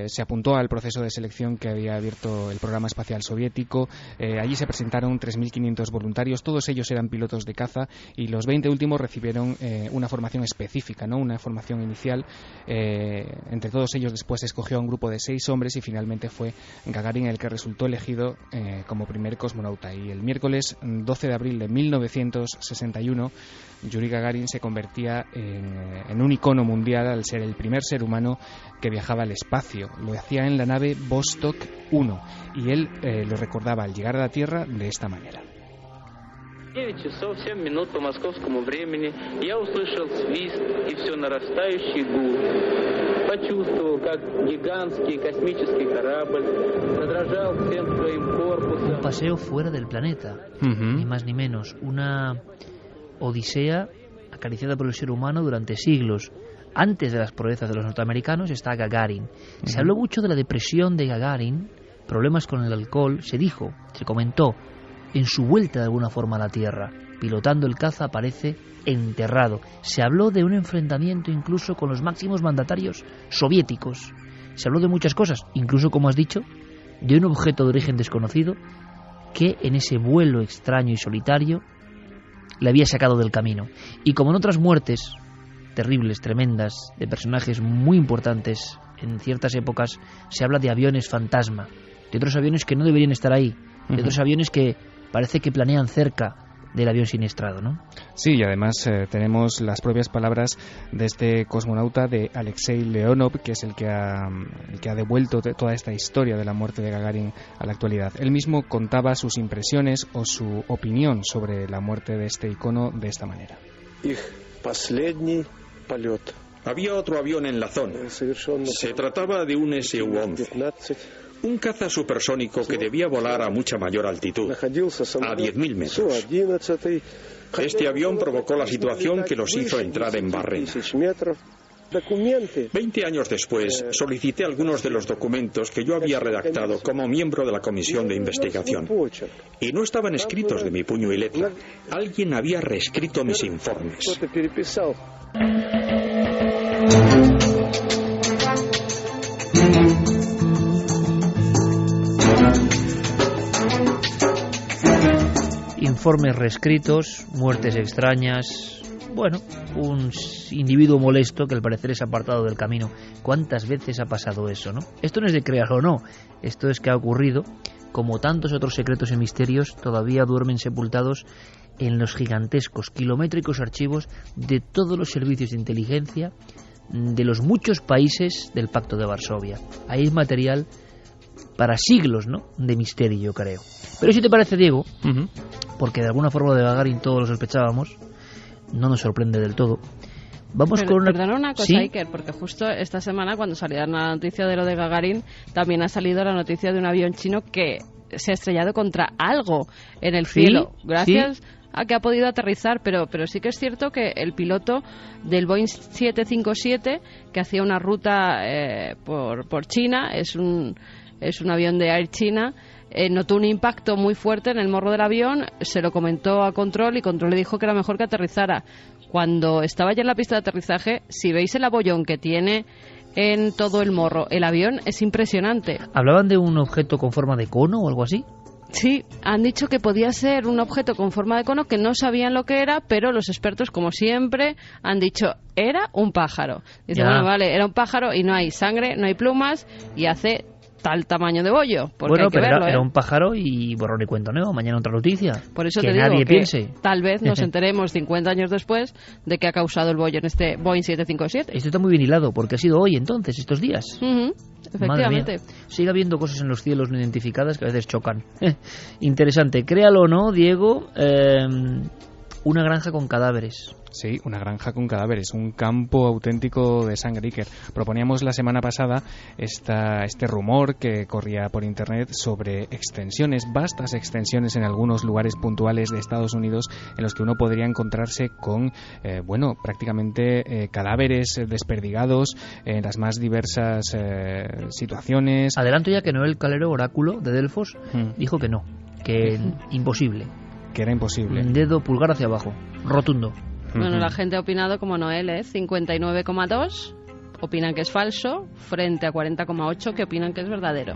Speaker 7: se apuntó al proceso de selección que había abierto el programa espacial soviético. Allí se presentaron 3.500 voluntarios. Todos ellos eran pilotos de caza y los 20 últimos recibieron una formación específica, ¿no? Una formación inicial. Entre todos ellos después se escogió a un grupo de 6 hombres y finalmente fue Gagarin el que resultó elegido como primer cosmonauta. Y el miércoles 12 de abril de 1961 Yuri Gagarin se convertía en un icono mundial al ser el primer ser humano que viajaba al espacio. Lo hacía en la nave Vostok 1 y él lo recordaba al llegar a la Tierra de esta manera.
Speaker 8: 9 часов 7 минут по московскому времени я услышал свист и все нарастающий гул. Почувствовал, как гигантский космический корабль задрожал всем своим корпусом.
Speaker 1: Un paseo fuera del planeta, ni más ni menos. Una odisea acariciada por el ser humano durante siglos. Antes de las proezas de los norteamericanos está Gagarin. Se habló mucho de la depresión de Gagarin, problemas con el alcohol. Se comentó en su vuelta de alguna forma a la Tierra. Pilotando el caza aparece enterrado. Se habló de un enfrentamiento incluso con los máximos mandatarios soviéticos. Se habló de muchas cosas, incluso, como has dicho, de un objeto de origen desconocido que en ese vuelo extraño y solitario le había sacado del camino. Y como en otras muertes terribles, tremendas, de personajes muy importantes en ciertas épocas, se habla de aviones fantasma, de otros aviones que no deberían estar ahí, de otros aviones que parece que planean cerca del avión siniestrado, ¿no?
Speaker 7: Sí, y además tenemos las propias palabras de este cosmonauta, de Alexei Leonov, que es el que ha devuelto toda esta historia de la muerte de Gagarin a la actualidad. Él mismo contaba sus impresiones o su opinión sobre la muerte de este icono de esta manera.
Speaker 9: Había otro avión en la zona. Se trataba de un Su-11. Un caza supersónico que debía volar a mucha mayor altitud, a 10.000 metros. Este avión provocó la situación que los hizo entrar en barrena. 20 años después, solicité algunos de los documentos que yo había redactado como miembro de la comisión de investigación. Y no estaban escritos de mi puño y letra. Alguien había reescrito mis informes.
Speaker 1: Informes reescritos, muertes extrañas. Bueno, un individuo molesto que al parecer es apartado del camino. ¿Cuántas veces ha pasado eso, no? Esto no es de crear o no, esto es que ha ocurrido. Como tantos otros secretos y misterios, todavía duermen sepultados en los gigantescos, kilométricos archivos de todos los servicios de inteligencia de los muchos países del Pacto de Varsovia. Ahí hay material para siglos, ¿no?, de misterio, yo creo. Pero si te parece, Diego, porque de alguna forma de Gagarin todos lo sospechábamos, no nos sorprende del todo. Vamos con una...
Speaker 6: Perdona una cosa, ¿sí? Iker, porque justo esta semana, cuando salió la noticia de lo de Gagarin, también ha salido la noticia de un avión chino que se ha estrellado contra algo en el cielo. Gracias a que ha podido aterrizar, pero sí que es cierto que el piloto del Boeing 757, que hacía una ruta por China, es un avión de Air China, notó un impacto muy fuerte en el morro del avión, se lo comentó a Control y Control le dijo que era mejor que aterrizara. Cuando estaba ya en la pista de aterrizaje, si veis el abollón que tiene en todo el morro, el avión es impresionante.
Speaker 1: ¿Hablaban de un objeto con forma de cono o algo así?
Speaker 6: Sí, han dicho que podía ser un objeto con forma de cono, que no sabían lo que era, pero los expertos, como siempre, han dicho, era un pájaro. Dice, bueno, vale, era un pájaro y no hay sangre, no hay plumas y hace tal tamaño de bollo.
Speaker 1: Bueno, pero
Speaker 6: verlo,
Speaker 1: era un pájaro y borrón y cuento nuevo. Mañana otra noticia.
Speaker 6: Por eso
Speaker 1: que
Speaker 6: te digo
Speaker 1: nadie
Speaker 6: que
Speaker 1: piense.
Speaker 6: Tal vez nos enteremos 50 años después de qué ha causado el bollo en este Boeing 757.
Speaker 1: Esto está muy bien hilado, porque ha sido hoy entonces, estos días.
Speaker 6: Efectivamente.
Speaker 1: Sigue habiendo cosas en los cielos no identificadas que a veces chocan. Interesante. Créalo o no, Diego, una granja con cadáveres.
Speaker 7: Sí, una granja con cadáveres, un campo auténtico de sangre, Iker. Proponíamos la semana pasada este rumor que corría por internet sobre extensiones, vastas extensiones en algunos lugares puntuales de Estados Unidos en los que uno podría encontrarse con, prácticamente cadáveres desperdigados en las más diversas situaciones.
Speaker 1: Adelanto ya que Noel Calero, oráculo de Delfos, dijo que no, que imposible.
Speaker 7: Que era imposible.
Speaker 1: Dedo pulgar hacia abajo, rotundo.
Speaker 6: Bueno, la gente ha opinado como Noel, 59,2 opinan que es falso, frente a 40,8 que opinan que es verdadero.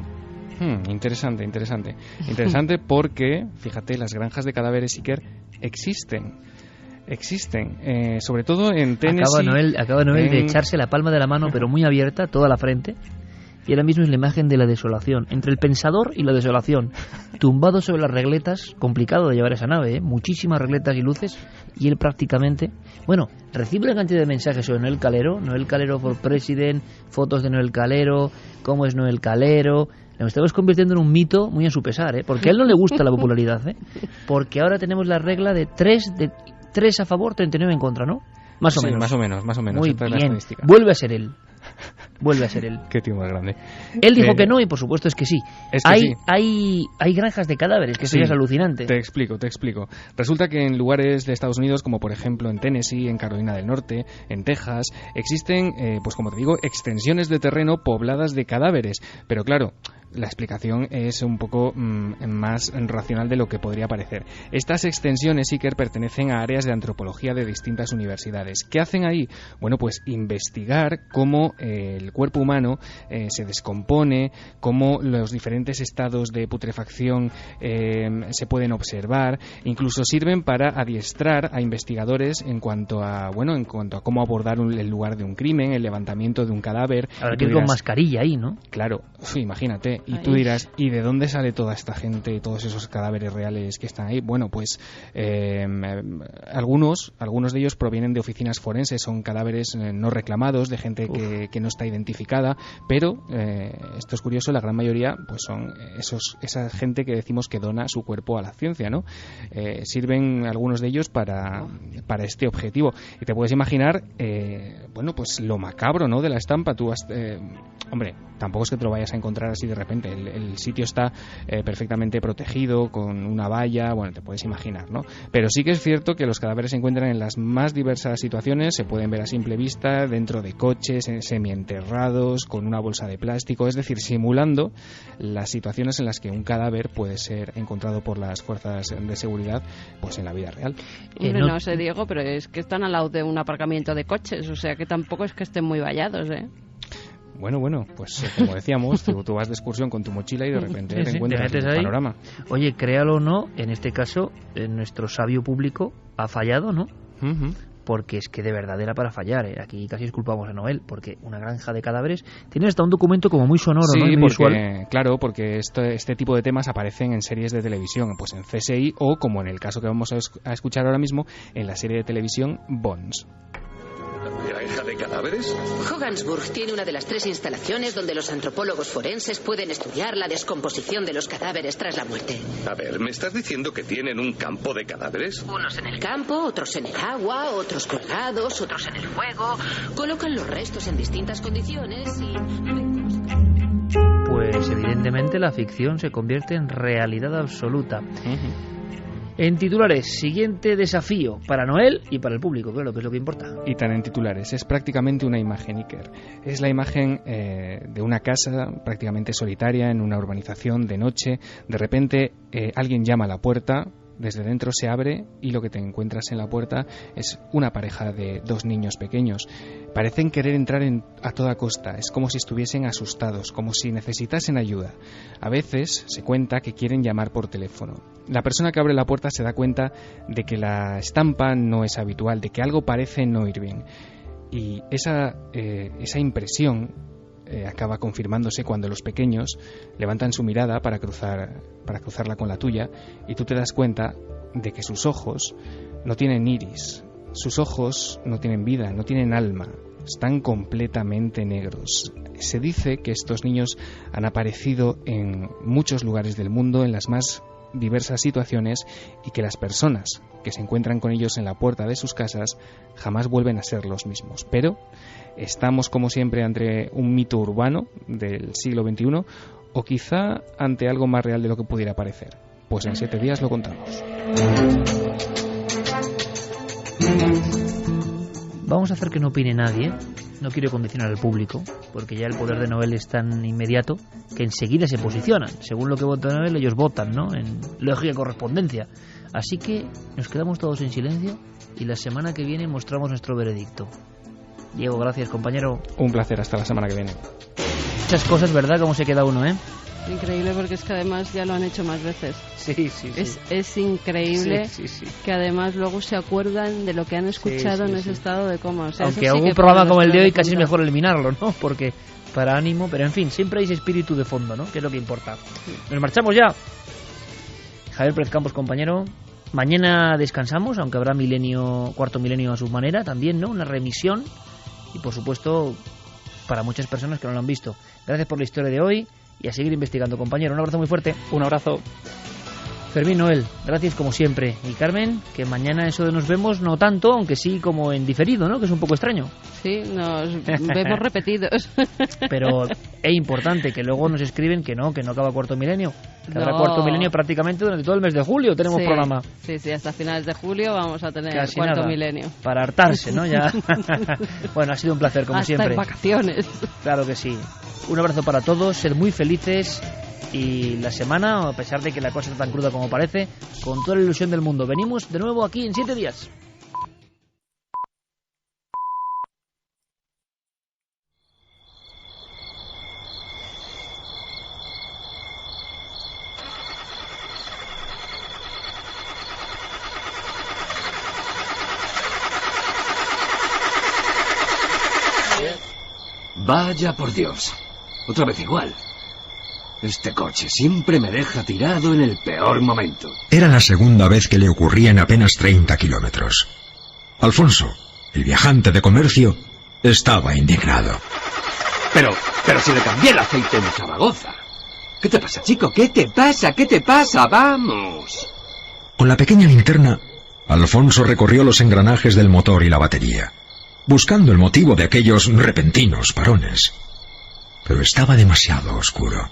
Speaker 7: Interesante. Interesante porque, fíjate, las granjas de cadáveres, Iker, existen, sobre todo en Tennessee.
Speaker 1: Acaba Noel de echarse la palma de la mano, pero muy abierta, toda la frente. Y ahora mismo es la imagen de la desolación, entre el pensador y la desolación, tumbado sobre las regletas, complicado de llevar esa nave, muchísimas regletas y luces, y él prácticamente, recibe una cantidad de mensajes sobre Noel Calero for President, fotos de Noel Calero, cómo es Noel Calero. Nos estamos convirtiendo en un mito muy a su pesar, porque a él no le gusta la popularidad, porque ahora tenemos la regla de 3 a favor, 39 en contra, ¿no? Más o menos.
Speaker 7: Muy
Speaker 1: bien. Vuelve a ser él.
Speaker 7: Qué tío más grande.
Speaker 1: Él dijo que no y por supuesto es que sí.
Speaker 7: Sí.
Speaker 1: Hay granjas de cadáveres, que eso ya es alucinante.
Speaker 7: Te explico. Resulta que en lugares de Estados Unidos, como por ejemplo en Tennessee, en Carolina del Norte, en Texas, existen, pues como te digo, extensiones de terreno pobladas de cadáveres. Pero claro, la explicación es un poco más racional de lo que podría parecer. Estas extensiones, Iker, pertenecen a áreas de antropología de distintas universidades. ¿Qué hacen ahí? Bueno, pues investigar cómo el cuerpo humano se descompone, cómo los diferentes estados de putrefacción se pueden observar, incluso sirven para adiestrar a investigadores en cuanto a cómo abordar el lugar de un crimen, el levantamiento de un cadáver.
Speaker 1: Habrá que ir con mascarilla ahí, ¿no?
Speaker 7: Claro, imagínate. Y tú dirás, ¿y de dónde sale toda esta gente y todos esos cadáveres reales que están ahí? Bueno, pues algunos de ellos provienen de oficinas forenses, son cadáveres no reclamados, de gente que no está identificada, pero esto es curioso, la gran mayoría pues son esa gente que decimos que dona su cuerpo a la ciencia, ¿no? Sirven algunos de ellos para este objetivo. Y te puedes imaginar, pues lo macabro, ¿no?, de la estampa. Tú tampoco es que te lo vayas a encontrar así de repente. El sitio está perfectamente protegido con una valla, te puedes imaginar, ¿no? Pero sí que es cierto que los cadáveres se encuentran en las más diversas situaciones, se pueden ver a simple vista, dentro de coches, semienterrados, con una bolsa de plástico, es decir, simulando las situaciones en las que un cadáver puede ser encontrado por las fuerzas de seguridad, pues en la vida real.
Speaker 6: No sé, Diego, pero es que están al lado de un aparcamiento de coches, o sea que tampoco es que estén muy vallados,
Speaker 7: Bueno, pues como decíamos, tú vas de excursión con tu mochila y de repente te encuentras en el panorama.
Speaker 1: Oye, créalo o no, en este caso, nuestro sabio público ha fallado, ¿no? Porque es que de verdad era para fallar, Aquí casi disculpamos a Noel, porque una granja de cadáveres tiene hasta un documento como muy sonoro,
Speaker 7: sí,
Speaker 1: ¿no? Y muy visual.
Speaker 7: Claro, porque este tipo de temas aparecen en series de televisión, pues en CSI o, como en el caso que vamos a escuchar ahora mismo, en la serie de televisión Bones.
Speaker 10: ¿Granja de cadáveres?
Speaker 11: Hogansburg tiene una de las 3 instalaciones donde los antropólogos forenses pueden estudiar la descomposición de los cadáveres tras la muerte.
Speaker 10: A ver, ¿me estás diciendo que tienen un campo de cadáveres?
Speaker 11: Unos en el campo, otros en el agua, otros colgados, otros en el fuego. Colocan los restos en distintas condiciones y...
Speaker 1: Pues evidentemente la ficción se convierte en realidad absoluta. En titulares, siguiente desafío para Noel y para el público, claro, que es lo que importa.
Speaker 7: Y tan en titulares, es prácticamente una imagen, Iker. Es la imagen de una casa prácticamente solitaria en una urbanización de noche. De repente alguien llama a la puerta, desde dentro se abre y lo que te encuentras en la puerta es una pareja de 2 niños pequeños. Parecen querer entrar a toda costa, es como si estuviesen asustados, como si necesitasen ayuda. A veces se cuenta que quieren llamar por teléfono. La persona que abre la puerta se da cuenta de que la estampa no es habitual, de que algo parece no ir bien. Y esa impresión acaba confirmándose cuando los pequeños levantan su mirada para cruzarla con la tuya y tú te das cuenta de que sus ojos no tienen iris, sus ojos no tienen vida, no tienen alma, están completamente negros. Se dice que estos niños han aparecido en muchos lugares del mundo, en las más diversas situaciones, y que las personas que se encuentran con ellos en la puerta de sus casas jamás vuelven a ser los mismos. Pero estamos, como siempre, ante un mito urbano del siglo XXI o quizá ante algo más real de lo que pudiera parecer. Pues en 7 días lo contamos.
Speaker 1: Vamos a hacer que no opine nadie. No quiero condicionar al público, porque ya el poder de Noel es tan inmediato que enseguida se posicionan. Según lo que vota Noel, ellos votan, ¿no? En lógica correspondencia. Así que nos quedamos todos en silencio y la semana que viene mostramos nuestro veredicto. Diego, gracias, compañero.
Speaker 7: Un placer, hasta la semana que viene.
Speaker 1: Muchas cosas, ¿verdad? Cómo se queda uno, ¿eh?
Speaker 6: Increíble, porque es que además ya lo han hecho más veces.
Speaker 1: Sí.
Speaker 6: Es increíble
Speaker 1: sí.
Speaker 6: que además luego se acuerdan de lo que han escuchado en ese estado de coma. O sea,
Speaker 1: aunque algún programa como el de hoy casi es mejor eliminarlo, ¿no? Porque para ánimo, pero en fin, siempre hay ese espíritu de fondo, ¿no? Que es lo que importa. Nos marchamos ya. Javier Pérez Campos, compañero. Mañana descansamos, aunque habrá cuarto milenio a su manera también, ¿no? Una remisión. Y por supuesto, para muchas personas que no lo han visto. Gracias por la historia de hoy. Y a seguir investigando, compañero. Un abrazo muy fuerte.
Speaker 2: Un abrazo.
Speaker 1: Fermín, Noel, gracias como siempre. Y Carmen, que mañana eso de nos vemos no tanto, aunque sí como en diferido, ¿no? Que es un poco extraño.
Speaker 6: Sí, nos vemos repetidos.
Speaker 1: Pero es importante que luego nos escriben que no acaba cuarto milenio. Que habrá cuarto milenio prácticamente durante todo el mes de julio. Tenemos programa.
Speaker 6: Sí, hasta finales de julio vamos a tener
Speaker 1: casi
Speaker 6: cuarto
Speaker 1: nada,
Speaker 6: milenio.
Speaker 1: Para hartarse, ¿no? Ya. Bueno, ha sido un placer como
Speaker 6: hasta
Speaker 1: siempre.
Speaker 6: En vacaciones.
Speaker 1: Claro que sí. Un abrazo para todos, sed muy felices. Y la semana, a pesar de que la cosa está tan cruda como parece, con toda la ilusión del mundo. Venimos de nuevo aquí en 7 días.
Speaker 12: Vaya por Dios, otra vez igual. Este coche siempre me deja tirado en el peor momento.
Speaker 13: Era la segunda vez que le ocurría en apenas 30 kilómetros. Alfonso, el viajante de comercio, estaba indignado.
Speaker 12: Pero si le cambié el aceite en Zaragoza. ¿Qué te pasa, chico? ¿Qué te pasa? ¿Qué te pasa? ¡Vamos!
Speaker 13: Con la pequeña linterna, Alfonso recorrió los engranajes del motor y la batería, buscando el motivo de aquellos repentinos parones. Pero estaba demasiado oscuro.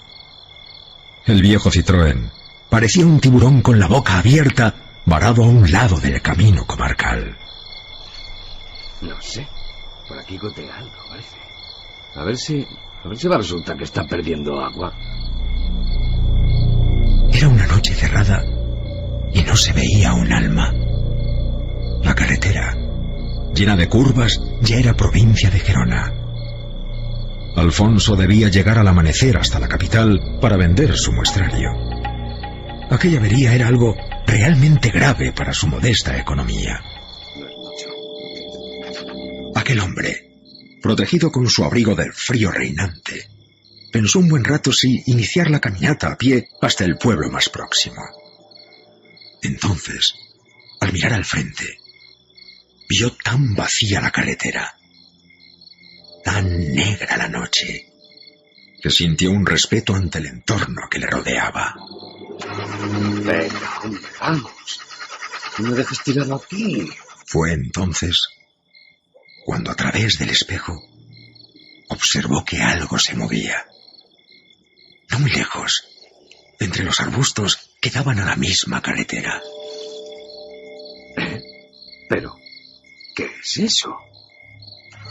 Speaker 13: El viejo Citroën parecía un tiburón con la boca abierta, varado a un lado del camino comarcal.
Speaker 12: No sé, por aquí gotea algo, parece. A ver si va a resultar que está perdiendo agua.
Speaker 13: Era una noche cerrada y no se veía un alma. La carretera, llena de curvas, ya era provincia de Gerona. Alfonso debía llegar al amanecer hasta la capital para vender su muestrario. Aquella avería era algo realmente grave para su modesta economía. Aquel hombre, protegido con su abrigo del frío reinante, pensó un buen rato si iniciar la caminata a pie hasta el pueblo más próximo. Entonces, al mirar al frente, vio tan vacía la carretera, tan negra la noche, que sintió un respeto ante el entorno que le rodeaba.
Speaker 12: Venga, hombre, vamos. No me dejes tirado aquí.
Speaker 13: Fue entonces cuando a través del espejo observó que algo se movía. No muy lejos, entre los arbustos que daban a la misma carretera.
Speaker 12: Pero, ¿qué es eso?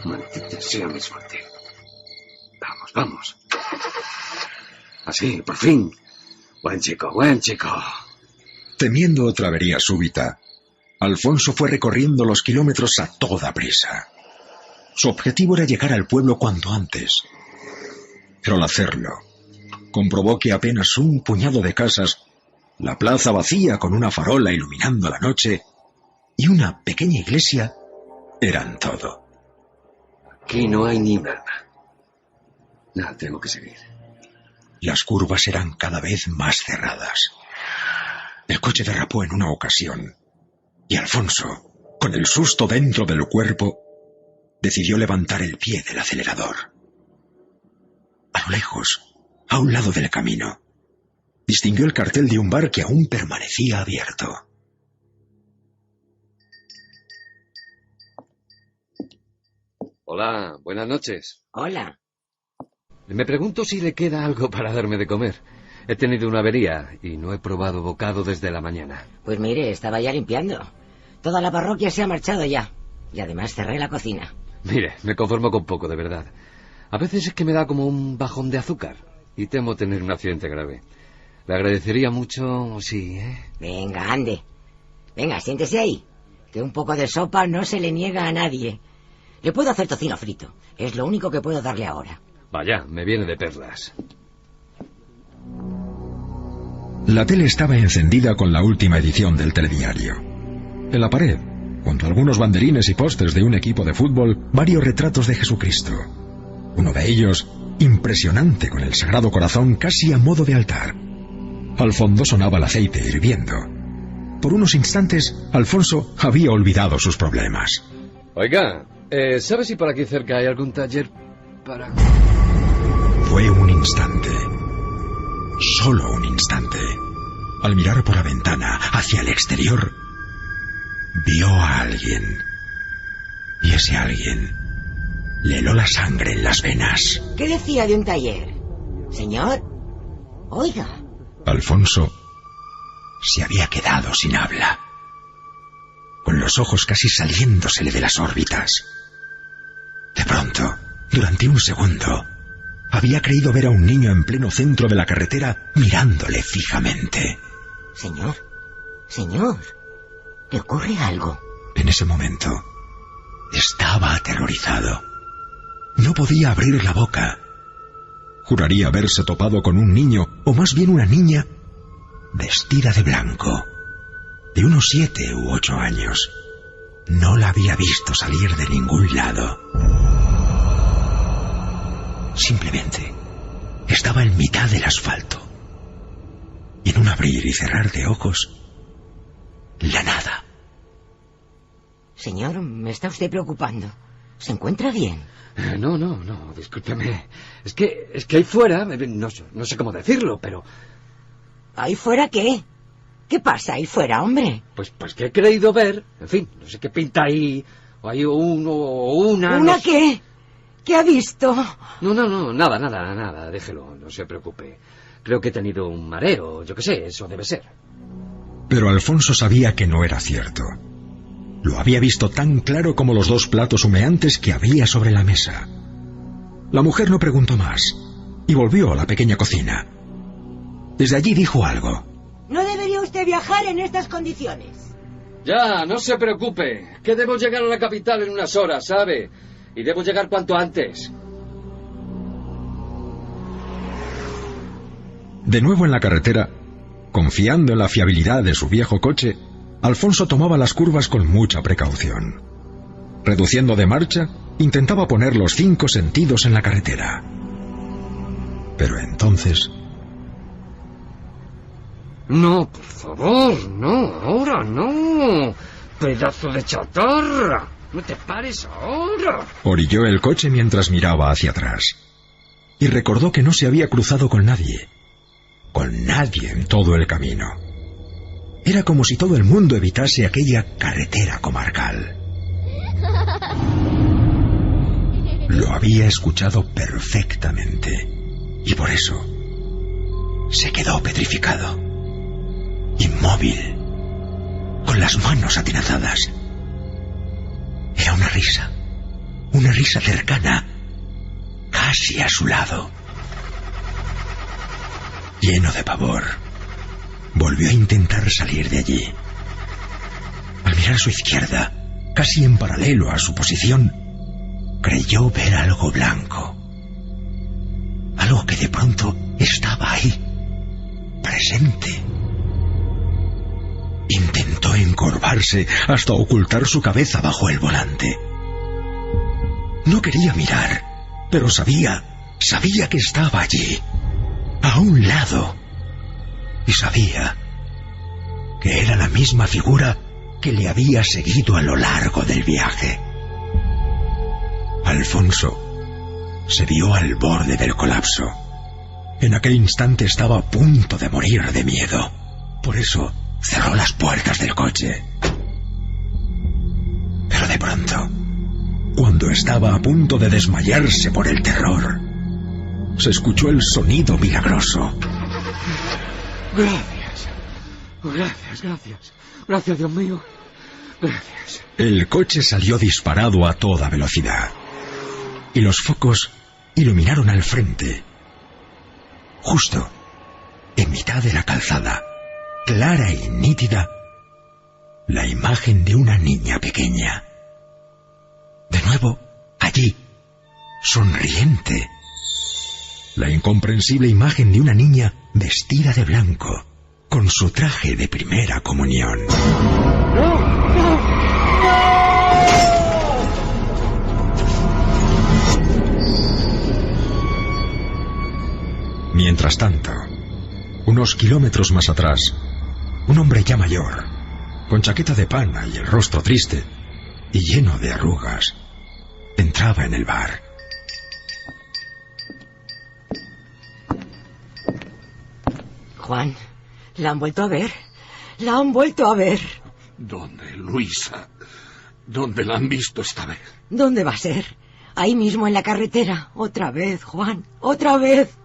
Speaker 12: Maldita sea mi suerte. Vamos. Así, por fin. Buen chico.
Speaker 13: Temiendo otra avería súbita, Alfonso fue recorriendo los kilómetros a toda prisa. Su objetivo era llegar al pueblo cuanto antes. Pero al hacerlo, comprobó que apenas un puñado de casas, la plaza vacía con una farola iluminando la noche y una pequeña iglesia eran todo.
Speaker 12: Aquí no hay ni nada. No, tengo que seguir.
Speaker 13: Las curvas eran cada vez más cerradas. El coche derrapó en una ocasión y Alfonso, con el susto dentro del cuerpo, decidió levantar el pie del acelerador. A lo lejos, a un lado del camino, distinguió el cartel de un bar que aún permanecía abierto.
Speaker 12: Hola, buenas noches.
Speaker 11: Hola.
Speaker 12: Me pregunto si le queda algo para darme de comer. He tenido una avería y no he probado bocado desde la mañana.
Speaker 11: Pues mire, estaba ya limpiando. Toda la parroquia se ha marchado ya. Y además cerré la cocina.
Speaker 12: Mire, me conformo con poco, de verdad. A veces es que me da como un bajón de azúcar y temo tener un accidente grave. Le agradecería mucho, sí, ¿eh?
Speaker 11: Venga, ande. Venga, siéntese ahí. Que un poco de sopa no se le niega a nadie. Le puedo hacer tocino frito. Es lo único que puedo darle ahora.
Speaker 12: Vaya, me viene de perlas.
Speaker 13: La tele estaba encendida con la última edición del telediario. En la pared, junto a algunos banderines y pósters de un equipo de fútbol, varios retratos de Jesucristo. Uno de ellos, impresionante, con el Sagrado Corazón casi a modo de altar. Al fondo sonaba el aceite hirviendo. Por unos instantes, Alfonso había olvidado sus problemas.
Speaker 12: Oiga, ¿sabe si por aquí cerca hay algún taller para...?
Speaker 13: Fue un instante. Solo un instante. Al mirar por la ventana hacia el exterior, vio a alguien. Y ese alguien le heló la sangre en las venas.
Speaker 11: ¿Qué decía de un taller? Señor, oiga.
Speaker 13: Alfonso se había quedado sin habla, con los ojos casi saliéndosele de las órbitas. De pronto, durante un segundo, había creído ver a un niño en pleno centro de la carretera mirándole fijamente.
Speaker 11: Señor, ¿le ocurre algo?
Speaker 13: En ese momento, estaba aterrorizado. No podía abrir la boca. Juraría haberse topado con un niño, o más bien una niña, vestida de blanco, de unos 7 u 8 años. No la había visto salir de ningún lado. Simplemente estaba en mitad del asfalto. Y en un abrir y cerrar de ojos, la nada.
Speaker 11: Señor, me está usted preocupando. ¿Se encuentra bien?
Speaker 12: No, discúlpeme. Es que ahí fuera, no sé cómo decirlo, pero...
Speaker 11: ¿Ahí fuera qué? ¿Qué pasa ahí fuera, hombre?
Speaker 12: Pues que he creído ver, en fin, no sé qué pinta ahí, o hay uno o una...
Speaker 11: ¿Una qué? ¿Qué ha visto?
Speaker 12: No, nada, déjelo, no se preocupe. Creo que he tenido un mareo, yo qué sé, eso debe ser.
Speaker 13: Pero Alfonso sabía que no era cierto. Lo había visto tan claro como los 2 platos humeantes que había sobre la mesa. La mujer no preguntó más y volvió a la pequeña cocina. Desde allí dijo algo.
Speaker 11: No debería usted viajar en estas condiciones.
Speaker 12: Ya, no se preocupe, que debo llegar a la capital en unas horas, ¿sabe? Y debo llegar cuanto antes.
Speaker 13: De nuevo en la carretera, confiando en la fiabilidad de su viejo coche, Alfonso tomaba las curvas con mucha precaución. Reduciendo de marcha, intentaba poner los 5 sentidos en la carretera. Pero entonces...
Speaker 12: No, por favor, no, ahora no. Pedazo de chatarra. No te pares ahora.
Speaker 13: Orilló el coche mientras miraba hacia atrás. Y recordó que no se había cruzado con nadie. Con nadie en todo el camino. Era como si todo el mundo evitase aquella carretera comarcal. Lo había escuchado perfectamente. Y por eso se quedó petrificado, inmóvil, con las manos atenazadas. Era una risa cercana, casi a su lado. Lleno de pavor, volvió a intentar salir de allí. Al mirar a su izquierda, casi en paralelo a su posición, creyó ver algo blanco. Algo que de pronto estaba ahí, presente. Intentó encorvarse hasta ocultar su cabeza bajo el volante. No quería mirar, pero sabía Sabía que estaba allí, a un lado, y sabía que era la misma figura que le había seguido a lo largo del viaje. Alfonso se vio al borde del colapso. En aquel instante estaba a punto de morir de miedo. Por eso cerró las puertas del coche. Pero de pronto, cuando estaba a punto de desmayarse por el terror, se escuchó el sonido milagroso.
Speaker 12: Gracias, Dios mío. Gracias.
Speaker 13: El coche salió disparado a toda velocidad y los focos iluminaron al frente, justo en mitad de la calzada, clara y nítida, la imagen de una niña pequeña. De nuevo, allí, sonriente, la incomprensible imagen de una niña vestida de blanco, con su traje de primera comunión. Mientras tanto, unos kilómetros más atrás, un hombre ya mayor, con chaqueta de pana y el rostro triste y lleno de arrugas, entraba en el bar.
Speaker 11: Juan, ¿la han vuelto a ver? ¿La han vuelto a ver?
Speaker 14: ¿Dónde, Luisa? ¿Dónde la han visto esta vez?
Speaker 11: ¿Dónde va a ser? Ahí mismo en la carretera. Otra vez, Juan, otra vez.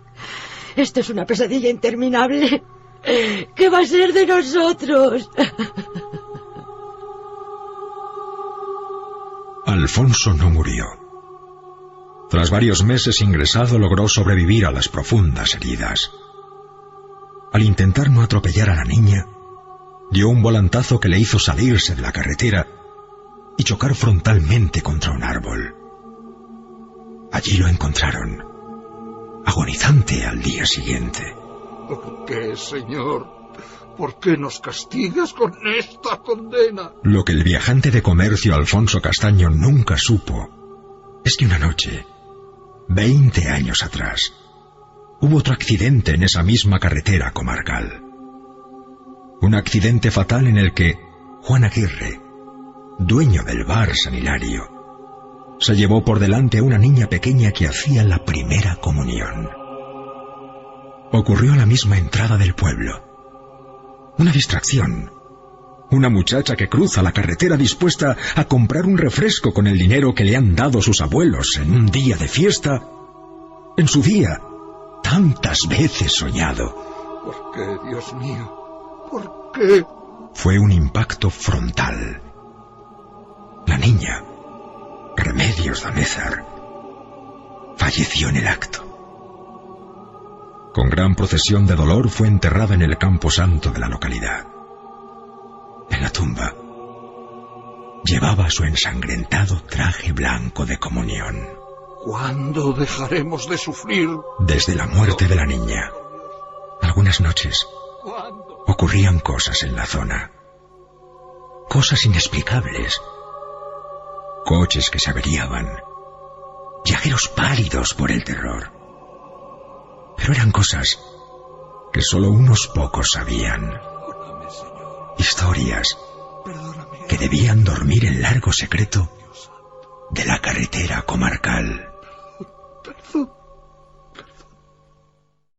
Speaker 11: Esto es una pesadilla interminable. ¿Qué va a ser de nosotros?
Speaker 13: Alfonso no murió. Tras varios meses ingresado, logró sobrevivir a las profundas heridas. Al intentar no atropellar a la niña, dio un volantazo que le hizo salirse de la carretera y chocar frontalmente contra un árbol. Allí lo encontraron, agonizante al día siguiente.
Speaker 14: ¿Por qué, Señor? ¿Por qué nos castigas con esta condena?
Speaker 13: Lo que el viajante de comercio Alfonso Castaño nunca supo es que una noche, 20 años atrás, hubo otro accidente en esa misma carretera comarcal. Un accidente fatal en el que Juan Aguirre, dueño del bar San Hilario, se llevó por delante a una niña pequeña que hacía la primera comunión. Ocurrió a la misma entrada del pueblo. Una distracción. Una muchacha que cruza la carretera dispuesta a comprar un refresco con el dinero que le han dado sus abuelos en un día de fiesta, en su día tantas veces soñado.
Speaker 14: ¿Por qué, Dios mío? ¿Por qué?
Speaker 13: Fue un impacto frontal. La niña, Remedios Donézar, falleció en el acto. Con gran procesión de dolor fue enterrada en el camposanto de la localidad. En la tumba llevaba su ensangrentado traje blanco de comunión.
Speaker 14: ¿Cuándo dejaremos de sufrir?
Speaker 13: Desde la muerte de la niña, algunas noches ocurrían cosas en la zona. Cosas inexplicables. Coches que se averiaban. Viajeros pálidos por el terror. Pero eran cosas que solo unos pocos sabían. Historias que debían dormir el largo secreto de la carretera comarcal.
Speaker 14: Perdón.